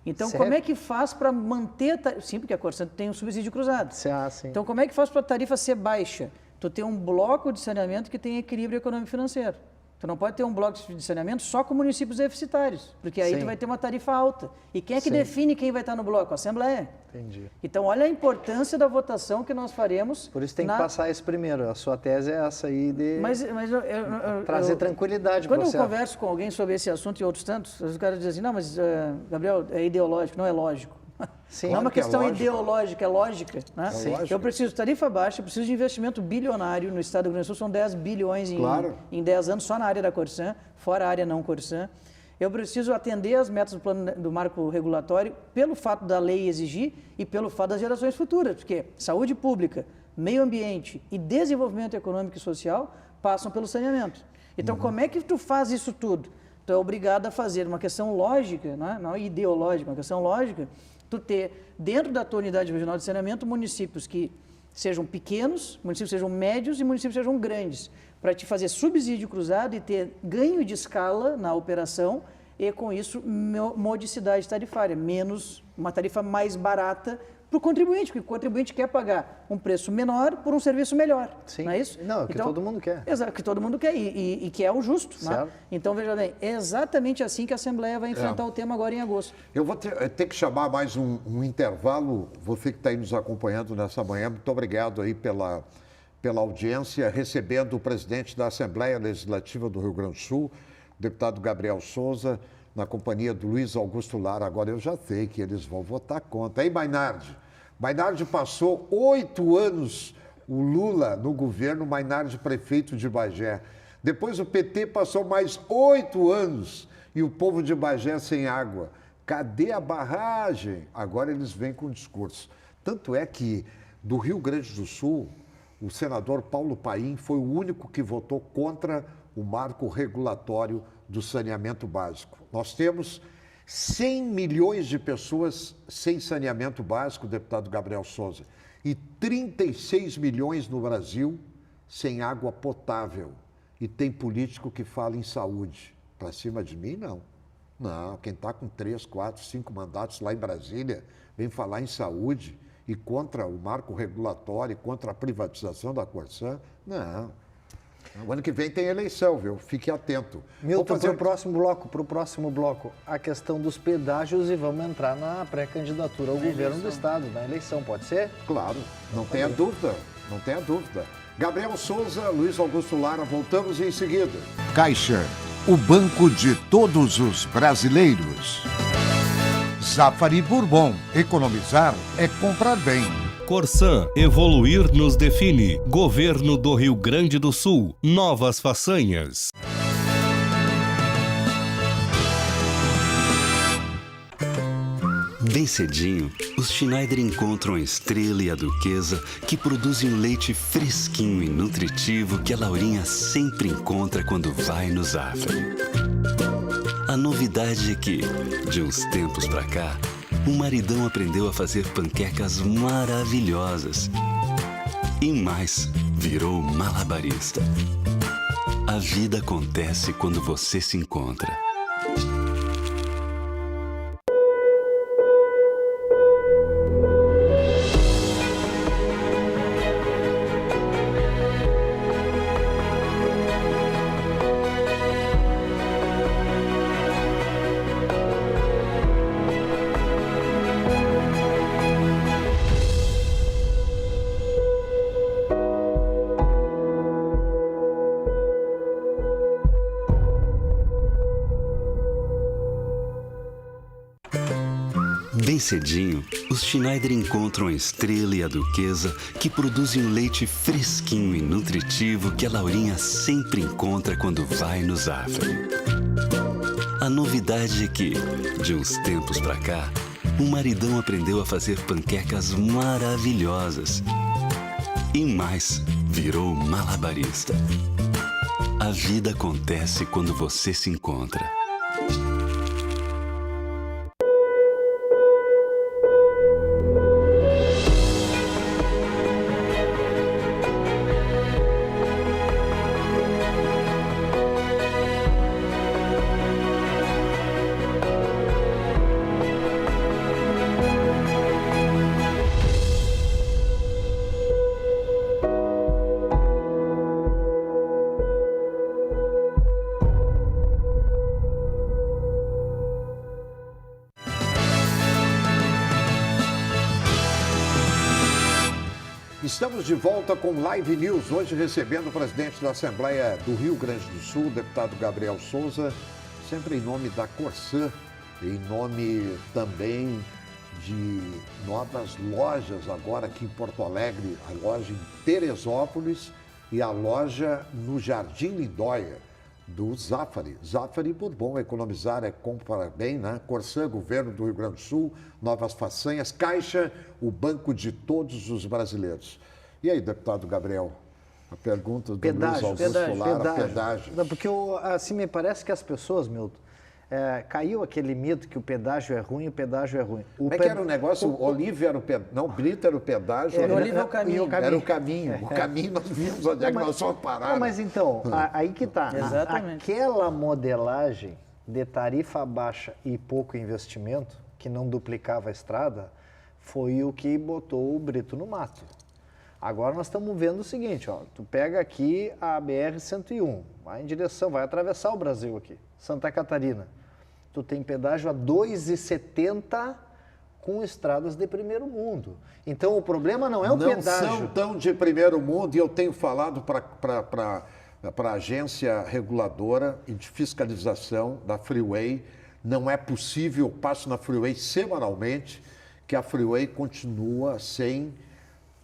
Então, como é que faz para manter a tarifa? Sim, porque a Corsã tem um subsídio cruzado. Sim. Então, como é que faz para a tarifa ser baixa? Tu tem um bloco de saneamento que tem equilíbrio econômico financeiro. Tu não pode ter um bloco de saneamento só com municípios deficitários, porque aí tu vai ter uma tarifa alta. E quem é que define quem vai estar no bloco? A Assembleia. Entendi. Então, olha a importância da votação que nós faremos. Por isso tem que passar isso primeiro. A sua tese é essa aí de trazer tranquilidade para você. Quando eu converso com alguém sobre esse assunto e outros tantos, os caras dizem, não, mas, Gabriel, é ideológico. Não é lógico. Sim, não é uma questão ideológica, é lógica. Né? Eu preciso de tarifa baixa, eu preciso de investimento bilionário no Estado do Rio Grande do Sul, são 10 bilhões em 10 anos, só na área da Corsã, fora a área não Corsã. Eu preciso atender as metas do plano do marco regulatório pelo fato da lei exigir e pelo fato das gerações futuras, porque saúde pública, meio ambiente e desenvolvimento econômico e social passam pelo saneamento. Então, como é que tu faz isso tudo? Tu é obrigado a fazer uma questão lógica, não ideológica, uma questão lógica, tu ter, dentro da tua unidade regional de saneamento, municípios que sejam pequenos, municípios sejam médios e municípios sejam grandes, para te fazer subsídio cruzado e ter ganho de escala na operação e, com isso, modicidade tarifária, menos uma tarifa mais barata para o contribuinte, porque o contribuinte quer pagar um preço menor por um serviço melhor. Sim. Não é isso? Não, é o que todo mundo quer. Exato, que todo mundo quer e que é o justo. Né? Então, veja bem, é exatamente assim que a Assembleia vai enfrentar o tema agora em agosto. Eu vou ter que chamar mais um intervalo. Você que está aí nos acompanhando nessa manhã, muito obrigado aí pela audiência, recebendo o presidente da Assembleia Legislativa do Rio Grande do Sul, o deputado Gabriel Souza. na companhia do Luiz Augusto Lara. Agora eu já sei que eles vão votar contra. Hein, Mainardi? Mainardi passou 8 anos, o Lula no governo, Mainardi prefeito de Bagé. Depois o PT passou mais 8 anos e o povo de Bagé sem água. Cadê a barragem? Agora eles vêm com discurso. Tanto é que do Rio Grande do Sul, o senador Paulo Paim foi o único que votou contra o marco regulatório do saneamento básico. Nós temos 100 milhões de pessoas sem saneamento básico, deputado Gabriel Souza, e 36 milhões no Brasil sem água potável. E tem político que fala em saúde. Para cima de mim, não. Não, quem está com 3, 4, 5 mandatos lá em Brasília vem falar em saúde e contra o marco regulatório, contra a privatização da Corsã. Não. O ano que vem tem eleição, viu? Fique atento. Milton, para o próximo bloco, a questão dos pedágios e vamos entrar na pré-candidatura ao governo do Estado, na eleição, pode ser? Claro, não tenha dúvida, não tenha dúvida. Gabriel Souza, Luiz Augusto Lara, voltamos em seguida. Caixa, o banco de todos os brasileiros. Zafari Bourbon, economizar é comprar bem. Corsã, evoluir nos define. Governo do Rio Grande do Sul, novas façanhas. Bem cedinho, os Schneider encontram a Estrela e a Duquesa, que produzem um leite fresquinho e nutritivo que a Laurinha sempre encontra quando vai no Zafari. A novidade é que, de uns tempos pra cá, o maridão aprendeu a fazer panquecas maravilhosas. E mais, virou malabarista. A vida acontece quando você se encontra. Bem cedinho, os Schneider encontram a Estrela e a Duquesa, que produzem um leite fresquinho e nutritivo que a Laurinha sempre encontra quando vai no Zafari. A novidade é que, de uns tempos pra cá, o maridão aprendeu a fazer panquecas maravilhosas. E mais, virou malabarista. A vida acontece quando você se encontra. Estamos de volta com Live News, hoje recebendo o presidente da Assembleia do Rio Grande do Sul, o deputado Gabriel Souza, sempre em nome da Corsã, em nome também de novas lojas agora aqui em Porto Alegre, a loja em Teresópolis e a loja no Jardim Lindóia, do Zafari. Zafari Bourbon, economizar é comprar bem, né? Corsã, governo do Rio Grande do Sul, novas façanhas, Caixa, o banco de todos os brasileiros. E aí, deputado Gabriel, a pergunta do Luiz Augusto Lara, pedágio. Não, porque assim me parece que as pessoas, Milton, caiu aquele mito que o pedágio é ruim, o pedágio é ruim. Como é que era o negócio? O Olívio era o pedágio, não, o Brito era o pedágio. O Olívio é o caminho. Era o caminho. O caminho nós vimos onde é que nós fomos parar. Não, mas então, aí que tá. Exatamente. Aquela modelagem de tarifa baixa e pouco investimento, que não duplicava a estrada, foi o que botou o Brito no mato. Agora nós estamos vendo o seguinte, ó, tu pega aqui a BR-101, vai em direção, vai atravessar o Brasil aqui, Santa Catarina. Tu tem pedágio a R$ 2,70 com estradas de primeiro mundo. Então o problema não é o pedágio. Não são tão de primeiro mundo e eu tenho falado para a agência reguladora e de fiscalização da Freeway Não é possível, eu passo na Freeway semanalmente, que a Freeway continua sem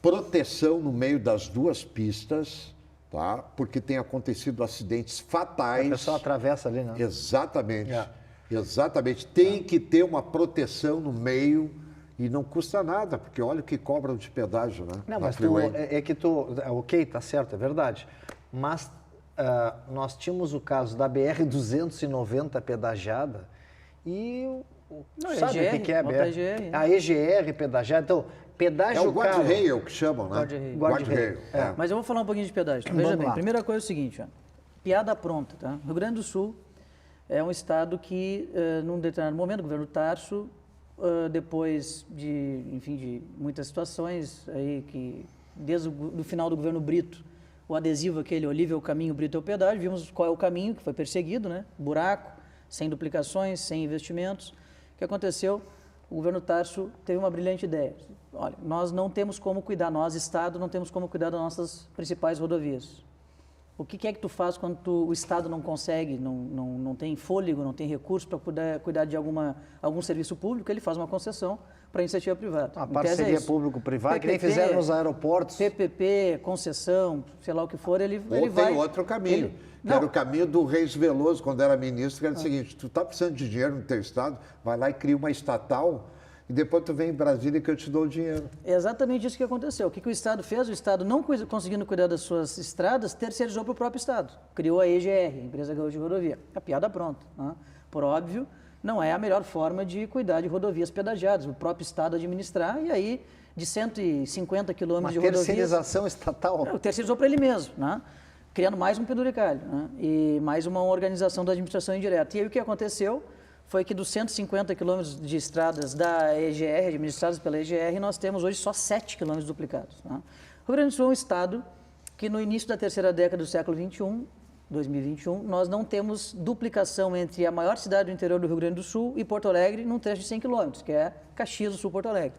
proteção no meio das duas pistas, tá? Porque tem acontecido acidentes fatais. O pessoal atravessa ali, né? Exatamente. É. Exatamente. Tem que ter uma proteção no meio e não custa nada, porque olha o que cobram de pedágio, né? Não, na mas Freeway. ok, tá certo, é verdade. Mas nós tínhamos o caso da BR-290 pedagiada e sabe o que é a BR? A EGR pedagiada. Então, pedágio É o caro. guarda-rail que chamam, né? Guarda-rail. É. Mas eu vou falar um pouquinho de pedágio. Vamos Veja bem, lá. primeira coisa é o seguinte, ó, piada pronta, tá? Rio Grande do Sul é um estado que, num determinado momento, o governo Tarso, depois de muitas situações aí que, desde o final do governo Brito, o adesivo aquele, Olívio é o caminho, Brito é o pedágio, vimos qual é o caminho que foi perseguido, né? Buraco, sem duplicações, sem investimentos. O que aconteceu? O governo Tarso teve uma brilhante ideia. Olha, nós não temos como cuidar, nós, Estado, não temos como cuidar das nossas principais rodovias. O que é que tu faz quando o Estado não consegue, não tem fôlego, não tem recurso para cuidar de algum serviço público? Ele faz uma concessão para a iniciativa privada. Uma parceria público-privada, que nem fizeram nos aeroportos. PPP, concessão, sei lá o que for, ele Ou vai... tem outro caminho, que era o caminho do Reis Veloso, quando era ministro, que era o seguinte, tu está precisando de dinheiro no teu estado, vai lá e cria uma estatal e depois tu vem em Brasília que eu te dou o dinheiro. É exatamente isso que aconteceu. O que o Estado fez? O Estado, não conseguindo cuidar das suas estradas, terceirizou para o próprio Estado. Criou a EGR, Empresa Gaúcha de Rodovia. A piada pronta. Né? Por óbvio, não é a melhor forma de cuidar de rodovias pedagiadas. O próprio Estado administrar e aí de 150 quilômetros de rodovias... Uma terceirização estatal. Terceirizou para ele mesmo, né? Criando mais um penduricalho, né? E mais uma organização da administração indireta. E aí o que aconteceu foi que dos 150 quilômetros de estradas da EGR, administradas pela EGR, nós temos hoje só 7 quilômetros duplicados. Né? O Rio Grande do Sul é um estado que no início da terceira década do século XXI, 2021, nós não temos duplicação entre a maior cidade do interior do Rio Grande do Sul e Porto Alegre num trecho de 100 quilômetros, que é Caxias do Sul, Porto Alegre.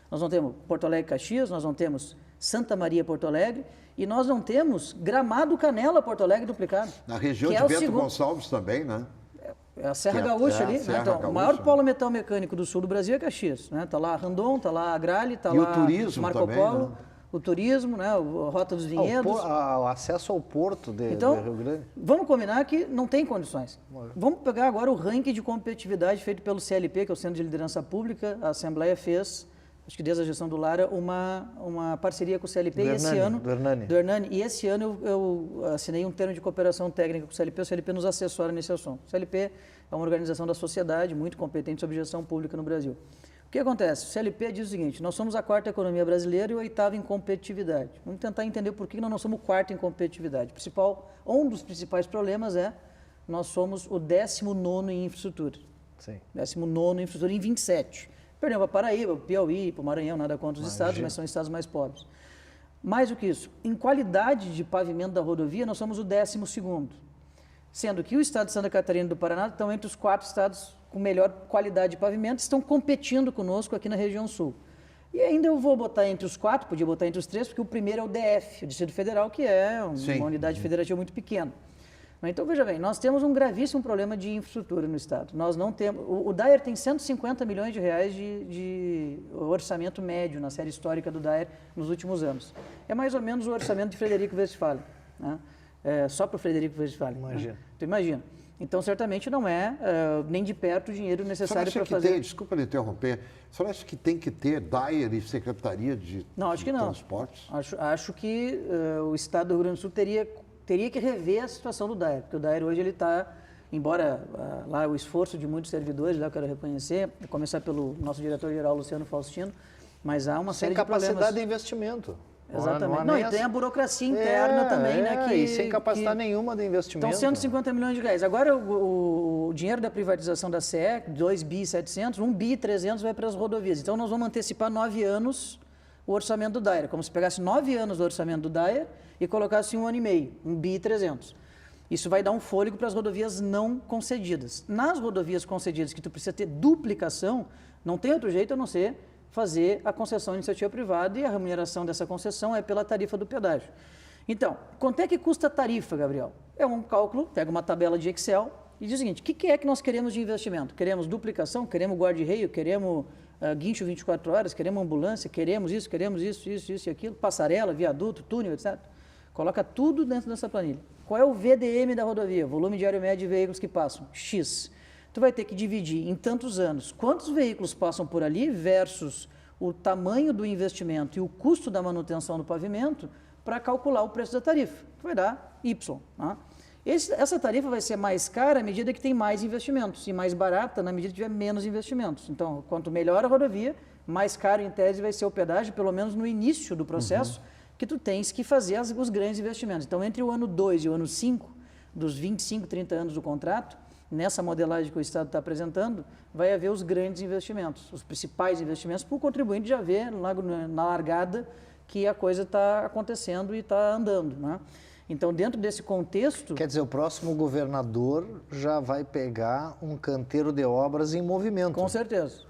Nós não temos Porto Alegre, Caxias, nós não temos Santa Maria, Porto Alegre, e nós não temos Gramado, Canela, Porto Alegre duplicado. Na região de Bento Gonçalves também, né? É a Serra Gaúcha ali. Serra Então, Gaúcha. O maior polo metal mecânico do sul do Brasil é Caxias. Né? Tá lá Randon, tá lá a Grale, tá e lá o turismo Marco também, Polo, né? o turismo, né? A Rota dos Vinhedos. O acesso ao porto de Rio Grande. Vamos combinar que não tem condições. Vamos pegar agora o ranking de competitividade feito pelo CLP, que é o Centro de Liderança Pública. A Assembleia fez, acho que desde a gestão do Lara, uma parceria com o CLP. Do Hernani. E esse ano eu assinei um termo de cooperação técnica com o CLP nos assessora nesse assunto. O CLP é uma organização da sociedade muito competente sobre gestão pública no Brasil. O que acontece? O CLP diz o seguinte, nós somos a quarta economia brasileira e a oitava em competitividade. Vamos tentar entender por que nós não somos o quarto em competitividade. Um dos principais problemas é nós somos o 19º em infraestrutura. Sim. 19º em infraestrutura em 27. Perdemos para Paraíba, para o Piauí, para o Maranhão, nada contra os estados, mas são estados mais pobres. Mais do que isso, em qualidade de pavimento da rodovia, nós somos o 12º. Sendo que o estado de Santa Catarina e do Paraná estão entre os 4 estados com melhor qualidade de pavimento, estão competindo conosco aqui na região sul. E ainda eu vou botar entre os 4, podia botar entre os 3, porque o primeiro é o DF, o Distrito Federal, que é uma unidade federativa muito pequena. Então, veja bem, nós temos um gravíssimo problema de infraestrutura no estado. Nós não temos... O DAER tem 150 milhões de reais de orçamento médio na série histórica do DAER nos últimos anos. É mais ou menos o orçamento de Frederico Westphalen, né? Só para o Frederico Westphalen. Imagina. Né? Tu imagina. Então, certamente não é nem de perto o dinheiro necessário para fazer... Desculpa lhe interromper, a senhora acha que tem que ter DAER e Secretaria de Transportes? Acho que o estado do Rio Grande do Sul teria que rever a situação do DAER, porque o DAER hoje ele está, embora lá o esforço de muitos servidores, lá eu quero reconhecer, a começar pelo nosso diretor-geral Luciano Faustino, mas há uma série de problemas. Sem capacidade de investimento. Exatamente. Não, e tem a burocracia interna também, né? E sem capacidade nenhuma de investimento. Então, 150 milhões de reais. Agora, o dinheiro da privatização da CE, 2 bi 700, 1 bi 300 vai para as rodovias. Então, nós vamos antecipar 9 anos o orçamento do DAER. Como se pegasse 9 anos do orçamento do DAER e colocasse 1 ano e meio, 1 bi 300. Isso vai dar um fôlego para as rodovias não concedidas. Nas rodovias concedidas, que tu precisa ter duplicação, não tem outro jeito a não ser fazer a concessão de iniciativa privada e a remuneração dessa concessão é pela tarifa do pedágio. Então, quanto é que custa a tarifa, Gabriel? É um cálculo, pega uma tabela de Excel, e diz o seguinte, o que é que nós queremos de investimento? Queremos duplicação, queremos guarda-reio, queremos guincho 24 horas, queremos ambulância, queremos isso e aquilo, passarela, viaduto, túnel, etc. Coloca tudo dentro dessa planilha. Qual é o VDM da rodovia? Volume diário médio de veículos que passam? X. Tu vai ter que dividir em tantos anos quantos veículos passam por ali versus o tamanho do investimento e o custo da manutenção do pavimento para calcular o preço da tarifa. Vai dar Y. Tá? Essa tarifa vai ser mais cara à medida que tem mais investimentos e mais barata na medida que tiver menos investimentos. Então, quanto melhor a rodovia, mais caro em tese vai ser o pedágio, pelo menos no início do processo, que tu tens que fazer os grandes investimentos. Então, entre o ano 2 e o ano 5, dos 25, 30 anos do contrato, nessa modelagem que o Estado está apresentando, vai haver os grandes investimentos, os principais investimentos, para o contribuinte já ver logo na largada que a coisa está acontecendo e está andando. Né? Então, dentro desse contexto... Quer dizer, o próximo governador já vai pegar um canteiro de obras em movimento. Com certeza.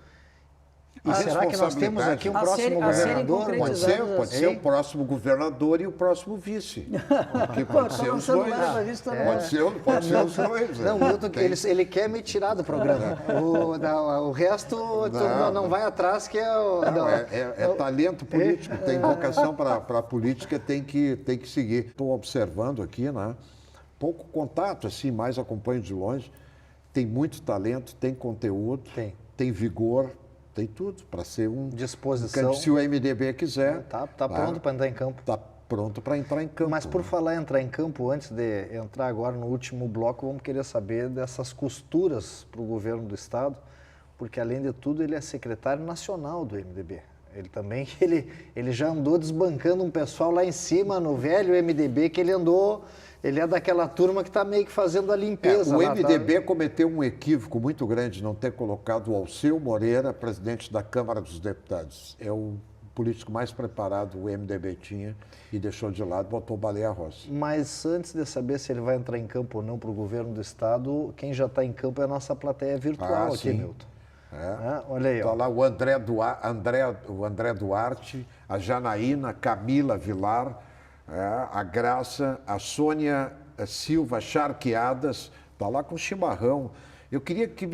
E será que nós temos aqui um próximo governador? Pode ser o próximo governador e o próximo vice. Porque pode ser os dois. Pode ser os dois. Não, Milton, ele quer me tirar do programa. O resto não vai atrás, que é... É talento político, tem vocação para a política, tem que seguir. Estou observando aqui, né? Pouco contato, assim, mais acompanho de longe. Tem muito talento, tem conteúdo, tem vigor, tem tudo para ser disposição. Se o MDB quiser. Tá pronto para entrar em campo. Está pronto para entrar em campo. Mas por falar em entrar em campo, antes de entrar agora no último bloco, vamos querer saber dessas costuras para o governo do Estado, porque além de tudo ele é secretário nacional do MDB. Ele também, ele já andou desbancando um pessoal lá em cima, no velho MDB, que ele é daquela turma que está meio que fazendo a limpeza. O MDB cometeu um equívoco muito grande de não ter colocado o Alceu Moreira, presidente da Câmara dos Deputados. É o político mais preparado o MDB tinha e deixou de lado, botou o Baleia Rossi. Mas antes de saber se ele vai entrar em campo ou não para o governo do Estado, quem já está em campo é a nossa plateia virtual aqui, Milton. Olha aí. Está lá o André Duarte, a Janaína, Camila Vilar, a Graça, a Sônia Silva Charqueadas, está lá com chimarrão. Eu queria que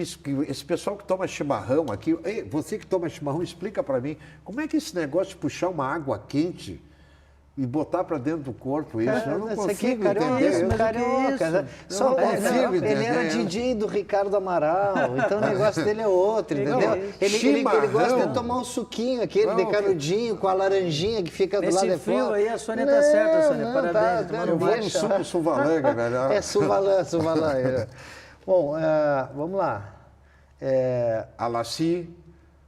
esse pessoal que toma chimarrão aqui, você que toma chimarrão, explica para mim, como é que esse negócio de puxar uma água quente e botar para dentro do corpo isso? Eu não consigo entender. Carioca. Só ele era DJ do Ricardo Amaral, então o negócio dele é outro, entendeu? Ele gosta de tomar um suquinho aquele de canudinho com a laranjinha que fica do lado de fora. Frio aí, a Sônia tá certa, Sônia. Parabéns. Eu vou no suco Suvalanga, melhor. É Suvalã. Bom, vamos lá. Alaci,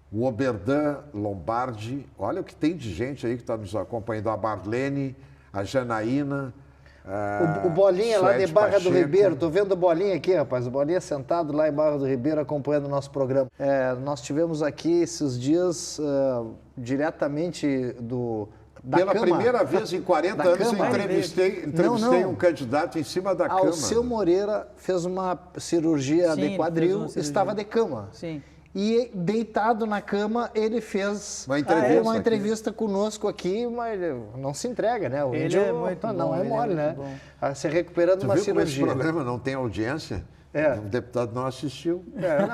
o Oberdan Lombardi, olha o que tem de gente aí que está nos acompanhando, a Marlene, a Janaína, o Bolinha lá de Barra Pacheco. do Ribeiro, estou vendo o Bolinha aqui, rapaz, o Bolinha sentado lá em Barra do Ribeiro acompanhando o nosso programa. Nós tivemos aqui esses dias, diretamente Pela primeira vez em 40 anos eu entrevistei um candidato em cima da cama. Alceu Moreira fez uma cirurgia de quadril, estava de cama. Sim. E deitado na cama, ele fez uma entrevista conosco aqui, mas não se entrega, né? O índio é muito não bom, é mole, é né? muito Se recuperando uma cirurgia. Como esse programa não tem audiência? O deputado não assistiu.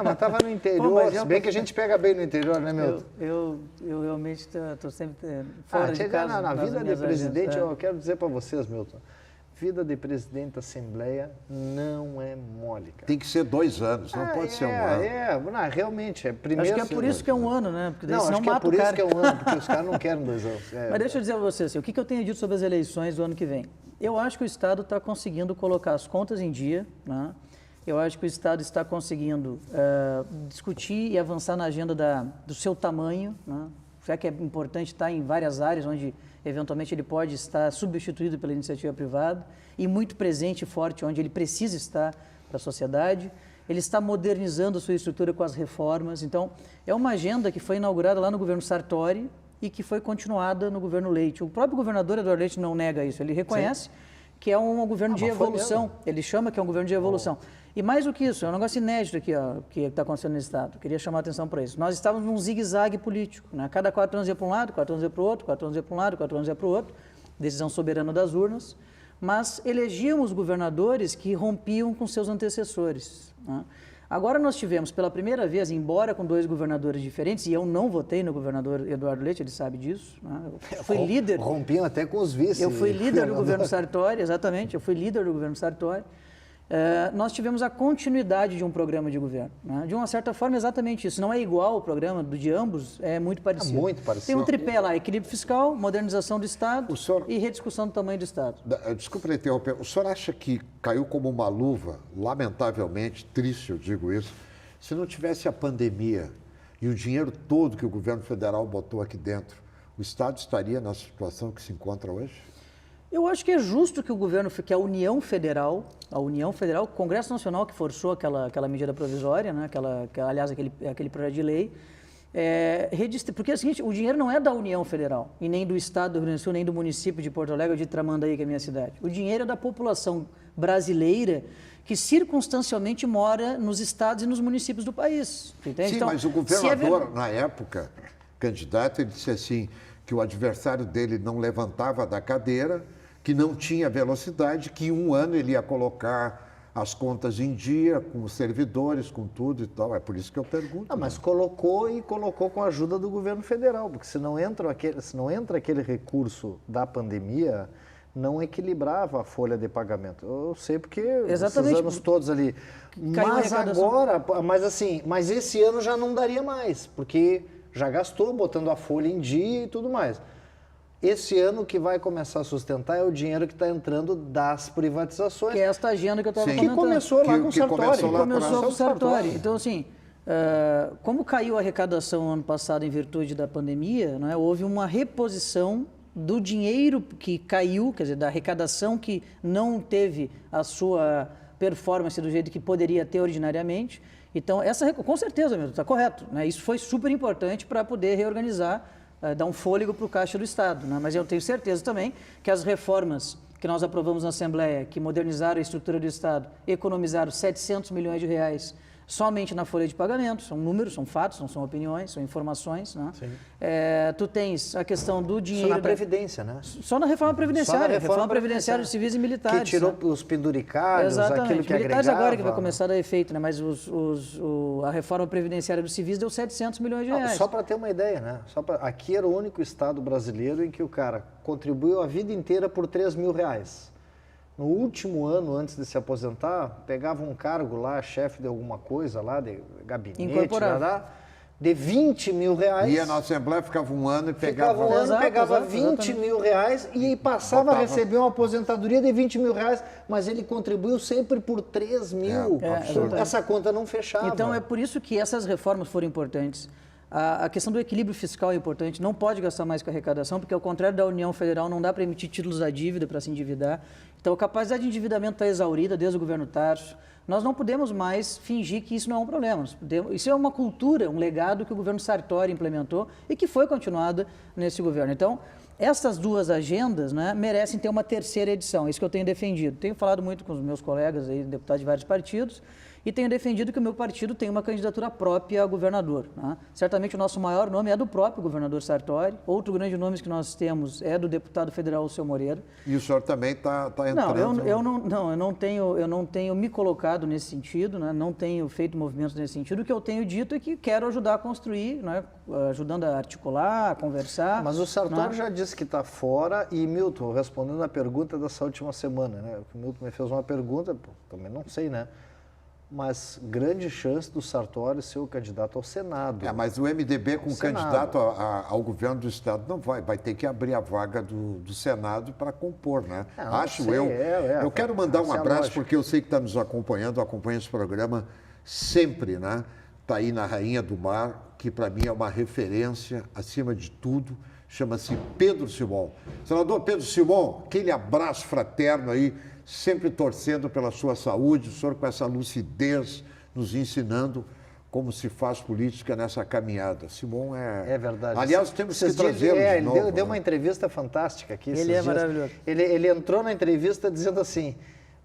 Mas estava no interior, se bem que a gente pega bem no interior, né, Milton? Eu realmente estou sempre fora de casa. Na vida de presidente, eu quero dizer para vocês, Milton, vida de presidente da Assembleia não é mole, cara. Tem que ser 2 anos, não pode ser 1 ano. Realmente, primeiro... Acho que é por isso que é 1 ano, né? Porque acho que é por isso que é 1 ano, porque os caras não querem 2 anos. Mas deixa eu dizer para você, assim, o que eu tenho dito sobre as eleições do ano que vem? Eu acho que o Estado está conseguindo colocar as contas em dia, né? Eu acho que o Estado está conseguindo discutir e avançar na agenda do seu tamanho, né? Já que é importante estar em várias áreas onde, eventualmente, ele pode estar substituído pela iniciativa privada e muito presente e forte onde ele precisa estar para a sociedade. Ele está modernizando a sua estrutura com as reformas. Então, é uma agenda que foi inaugurada lá no governo Sartori e que foi continuada no governo Leite. O próprio governador Eduardo Leite não nega isso, ele reconhece que é um governo de evolução. Ele chama que é um governo de evolução. E mais do que isso, é um negócio inédito aqui, que está acontecendo no Estado. Queria chamar a atenção para isso. Nós estávamos num zigue-zague político, né? Cada 4 anos ia para um lado, 4 anos ia para o outro, 4 anos ia para um lado, 4 anos ia para o outro. Decisão soberana das urnas. mas elegíamos governadores que rompiam com seus antecessores, né? Agora nós tivemos pela primeira vez, embora com 2 governadores diferentes, e eu não votei no governador Eduardo Leite, ele sabe disso, né? Eu fui líder. Rompiam até com os vices. Eu fui líder do governo Sartori, exatamente, eu fui líder do governo Sartori. Nós tivemos a continuidade de um programa de governo, né? De uma certa forma, exatamente isso. Não é igual o programa de ambos, é muito parecido. É muito parecido. Tem um tripé lá, equilíbrio fiscal, modernização do Estado senhor... e rediscussão do tamanho do Estado. Desculpa me interromper, o senhor acha que caiu como uma luva, lamentavelmente, triste eu digo isso, se não tivesse a pandemia e o dinheiro todo que o governo federal botou aqui dentro, o Estado estaria na situação que se encontra hoje? Eu acho que é justo que o governo, que a União Federal, o Congresso Nacional que forçou aquela medida provisória, né, aliás, aquele projeto de lei, porque é o seguinte, o dinheiro não é da União Federal, e nem do Estado do Rio Grande do Sul, nem do município de Porto Alegre ou de Tramandaí, que é a minha cidade. O dinheiro é da população brasileira que circunstancialmente mora nos estados e nos municípios do país. Entende? Sim, então, mas o governador, na época, candidato, ele disse assim, que o adversário dele não levantava da cadeira, que não tinha velocidade, que em um ano ele ia colocar as contas em dia, com os servidores, com tudo e tal. É por isso que eu pergunto. Não, mas colocou com a ajuda do governo federal, porque se não entra aquele recurso da pandemia, não equilibrava a folha de pagamento. Eu sei porque exatamente, esses anos todos ali. Mas agora, mas esse ano já não daria mais, porque já gastou botando a folha em dia e tudo mais. Esse ano que vai começar a sustentar é o dinheiro que está entrando das privatizações. Que é esta agenda que eu estava comentando. Que começou lá com o Sartori. Começou com o Sartori. Então, assim, como caiu a arrecadação ano passado em virtude da pandemia, né, houve uma reposição do dinheiro que caiu, quer dizer, da arrecadação que não teve a sua performance do jeito que poderia ter ordinariamente. Então, com certeza, está correto, né? Isso foi super importante para poder reorganizar, dar um fôlego para o caixa do Estado, né? Mas eu tenho certeza também que as reformas que nós aprovamos na Assembleia, que modernizaram a estrutura do Estado, economizaram 700 milhões de reais somente na folha de pagamento, são números, são fatos, não são opiniões, são informações, né? Tu tens a questão do dinheiro... Só na Previdência, né? Só na reforma previdenciária, reforma previdenciária de civis e militares. Que tirou, né, os penduricalhos, aquilo que militares agregava. Agora que vai começar a dar efeito, né? Mas a reforma previdenciária dos civis deu 700 milhões de reais. Só para ter uma ideia, né? Aqui era o único estado brasileiro em que o cara contribuiu a vida inteira por R$3.000. No último ano, antes de se aposentar, pegava um cargo lá, chefe de alguma coisa lá, de gabinete, de R$20 mil. Ia na Assembleia, ficava um ano e pegava... Pegava R$20 mil e passava a receber uma aposentadoria de R$20 mil, mas ele contribuiu sempre por R$3 mil. Essa conta não fechava. Então, é por isso que essas reformas foram importantes. A questão do equilíbrio fiscal é importante, não pode gastar mais com a arrecadação, porque ao contrário da União Federal, não dá para emitir títulos da dívida para se endividar. Então, a capacidade de endividamento está exaurida desde o governo Tarso. Nós não podemos mais fingir que isso não é um problema. Isso é uma cultura, um legado que o governo Sartori implementou e que foi continuado nesse governo. Então, essas duas agendas, né, merecem ter uma terceira edição, é isso que eu tenho defendido. Tenho falado muito com os meus colegas, aí, deputados de vários partidos, e tenho defendido que o meu partido tem uma candidatura própria a governador, né? Certamente o nosso maior nome é do próprio governador Sartori, outro grande nome que nós temos é do deputado federal Seu Moreira. E o senhor também está entrando... Eu não tenho me colocado nesse sentido, né? Não tenho feito movimentos nesse sentido. O que eu tenho dito é que quero ajudar a construir, né? Ajudando a articular, a conversar. Mas o Sartori já disse que está fora e, Milton, respondendo a pergunta dessa última semana, né? O Milton me fez uma pergunta, também não sei, né? Mas grande chance do Sartori ser o candidato ao Senado. Mas o MDB com candidato ao governo do Estado não vai ter que abrir a vaga do Senado para compor, né? Eu quero mandar um abraço, porque eu sei que está nos acompanha esse programa sempre, né? Está aí na Rainha do Mar, que para mim é uma referência, acima de tudo, chama-se Pedro Simon. Senador Pedro Simon, aquele abraço fraterno aí, sempre torcendo pela sua saúde, o senhor com essa lucidez, nos ensinando como se faz política nessa caminhada. Simon é verdade. Aliás, temos que trazê-lo de novo. Ele deu uma entrevista fantástica aqui. Ele é maravilhoso. Ele entrou na entrevista dizendo assim,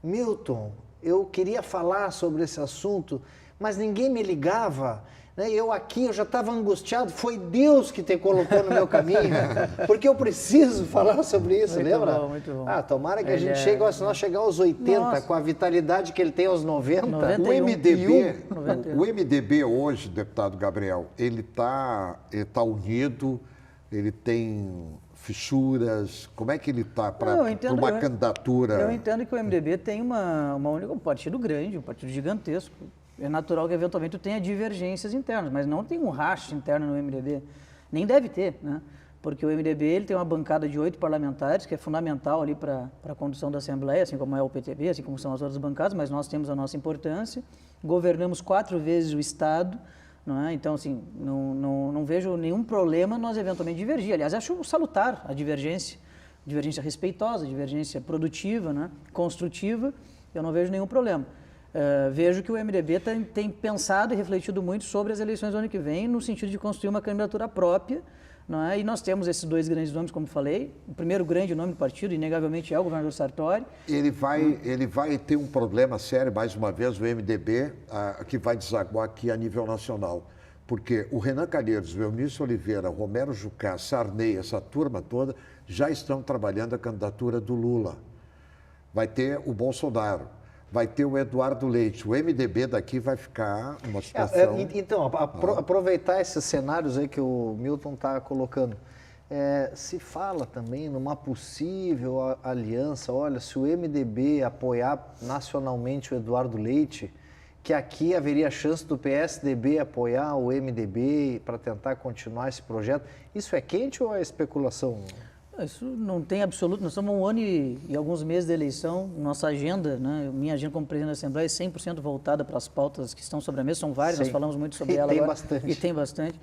Milton, eu queria falar sobre esse assunto, mas ninguém me ligava, né? Eu aqui, eu já estava angustiado, foi Deus que te colocou no meu caminho, porque eu preciso falar sobre isso, Muito lembra? bom, muito bom. Ah, tomara que a Ele gente é- chegue, se nós chegar aos 80, Nossa. com a vitalidade que ele tem aos 90. 90. O MDB, 91. o MDB hoje, deputado Gabriel, ele tá unido, ele tem fissuras, como é que ele está para Não, eu entendo- uma eu- candidatura? Eu entendo que o MDB tem um partido grande, um partido gigantesco. É natural que eventualmente tenha divergências internas, mas não tem um racha interno no MDB. Nem deve ter, né? Porque o MDB ele tem uma bancada de 8 parlamentares, que é fundamental ali para a condução da Assembleia, assim como é o PTB, assim como são as outras bancadas, mas nós temos a nossa importância. Governamos 4 vezes o Estado, não é? Então, assim, não vejo nenhum problema nós eventualmente divergir. Aliás, acho salutar a divergência respeitosa, divergência produtiva, né? Construtiva, eu não vejo nenhum problema. Vejo que o MDB tem pensado e refletido muito sobre as eleições do ano que vem, no sentido de construir uma candidatura própria, não é? E nós temos esses 2 grandes nomes, como falei. O primeiro grande nome do partido, inegavelmente, é o governador Sartori. Ele vai ter um problema sério, mais uma vez, o MDB, que vai desaguar aqui a nível nacional. Porque o Renan Calheiros, o Eunício Oliveira, o Romero Jucá, Sarney, essa turma toda, já estão trabalhando a candidatura do Lula. Vai ter o Bolsonaro, vai ter o Eduardo Leite. O MDB daqui vai ficar numa situação... Então, aproveitar esses cenários aí que o Milton está colocando. Se fala também numa possível aliança, olha, se o MDB apoiar nacionalmente o Eduardo Leite, que aqui haveria chance do PSDB apoiar o MDB para tentar continuar esse projeto. Isso é quente ou é especulação? Isso não tem absoluto. Nós estamos 1 ano e alguns meses de eleição. Nossa agenda, né? Minha agenda como presidente da Assembleia é 100% voltada para as pautas que estão sobre a mesa. São várias, nós falamos muito sobre ela agora. Bastante. E tem bastante.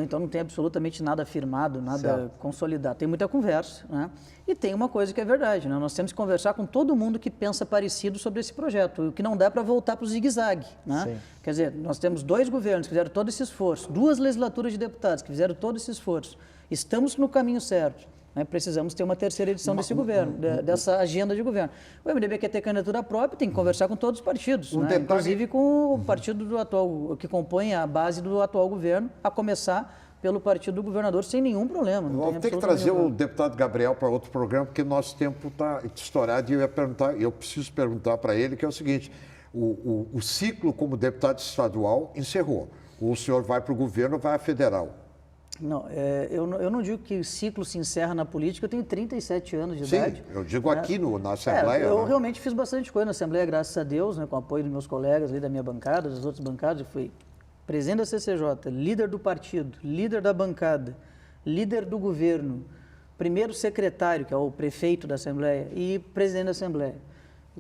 Então não tem absolutamente nada firmado, nada consolidado. Tem muita conversa, né? E tem uma coisa que é verdade, né? Nós temos que conversar com todo mundo que pensa parecido sobre esse projeto. O que não dá para voltar para o zigue-zague, né? Sim. Quer dizer, nós temos 2 governos que fizeram todo esse esforço, 2 legislaturas de deputados que fizeram todo esse esforço. Estamos no caminho certo. Precisamos ter uma terceira edição desse governo, dessa agenda de governo. O MDB quer ter candidatura própria, tem que conversar com todos os partidos, né? Inclusive com o partido do atual, que compõe a base do atual governo, a começar pelo partido do governador, sem nenhum problema. Vamos ter que trazer o deputado Gabriel para outro programa, porque nosso tempo está estourado e eu preciso perguntar para ele, que é o seguinte, o ciclo como deputado estadual encerrou. O senhor vai para o governo ou vai à federal? Não, eu não digo que o ciclo se encerra na política, eu tenho 37 anos de idade. Sim, eu digo aqui na Assembleia. Eu né? realmente fiz bastante coisa na Assembleia, graças a Deus, né, com o apoio dos meus colegas ali da minha bancada, das outras bancadas. Eu fui presidente da CCJ, líder do partido, líder da bancada, líder do governo, primeiro secretário, que é o prefeito da Assembleia, e presidente da Assembleia,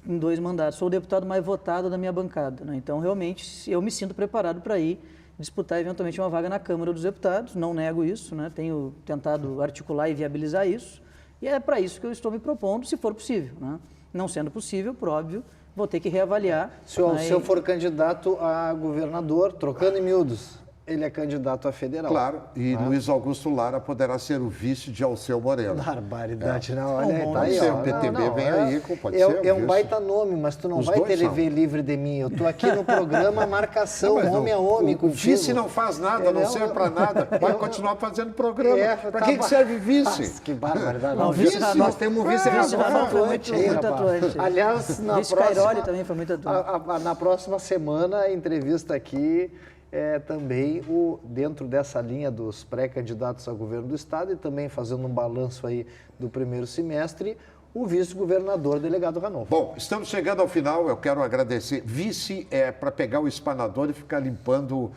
em 2 mandatos. Sou o deputado mais votado da minha bancada, né? Então, realmente, eu me sinto preparado para ir disputar eventualmente uma vaga na Câmara dos Deputados, não nego isso, né? Tenho tentado articular e viabilizar isso, e é para isso que eu estou me propondo, se for possível, né? Não sendo possível, por óbvio, vou ter que reavaliar. Se eu for candidato a governador, trocando em miúdos, ele é candidato a federal. Claro, e Luiz Augusto Lara poderá ser o vice de Alceu Moreira. Barbaridade, não, olha aí, Bom, tá aí, ser ó. o PTB vem aí, pode ser É um vice. baita nome, mas tu não Os vai dois TV livre de mim. Eu tô aqui no programa Marcação, Mas homem a homem, o contigo. vice não faz nada, não serve para nada. Vai continuar fazendo programa. Para que serve vice? Nossa, que barbaridade. Não, Vice, vice- nós temos um vice Vice Rafael foi atuante, muito rapaz. atuante. Aliás, na Vice próxima... Cairoli também foi muito atuante. Na próxima semana, a entrevista aqui é também dentro dessa linha dos pré-candidatos ao governo do Estado e também fazendo um balanço aí do primeiro semestre, o vice-governador delegado Ranolfo. Bom, estamos chegando ao final, eu quero agradecer. Vice é para pegar o espanador e ficar limpando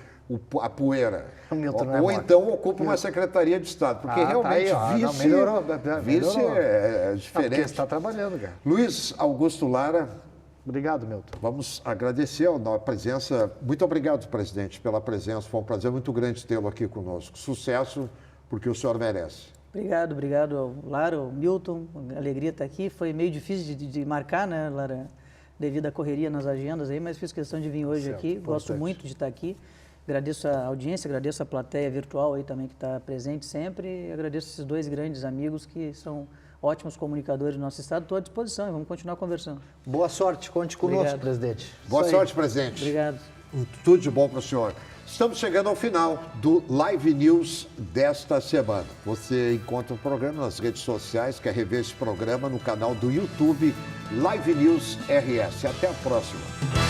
a poeira. O Milton não é Ou mole. então ocupa uma secretaria de Estado, porque Tá realmente aí, ó. Não, vice, melhorou. vice é Porque diferente. você está trabalhando, cara. Luiz Augusto Lara, Obrigado, Milton. vamos agradecer a presença. Muito obrigado, presidente, pela presença. Foi um prazer muito grande tê-lo aqui conosco. Sucesso, porque o senhor merece. Obrigado ao Lara, ao Milton. Alegria estar aqui. Foi meio difícil de marcar, né, Lara, devido à correria nas agendas aí, mas fiz questão de vir hoje aqui. Gosto muito de estar aqui. Agradeço a audiência, agradeço a plateia virtual aí também que está presente sempre. E agradeço esses 2 grandes amigos que são ótimos comunicadores do nosso estado. Estou à disposição e vamos continuar conversando. Boa sorte, conte conosco, Obrigado. presidente. Boa Isso aí. sorte, presidente. Obrigado. Tudo de bom para o senhor. Estamos chegando ao final do Live News desta semana. Você encontra o programa nas redes sociais, quer rever esse programa no canal do YouTube Live News RS. Até a próxima.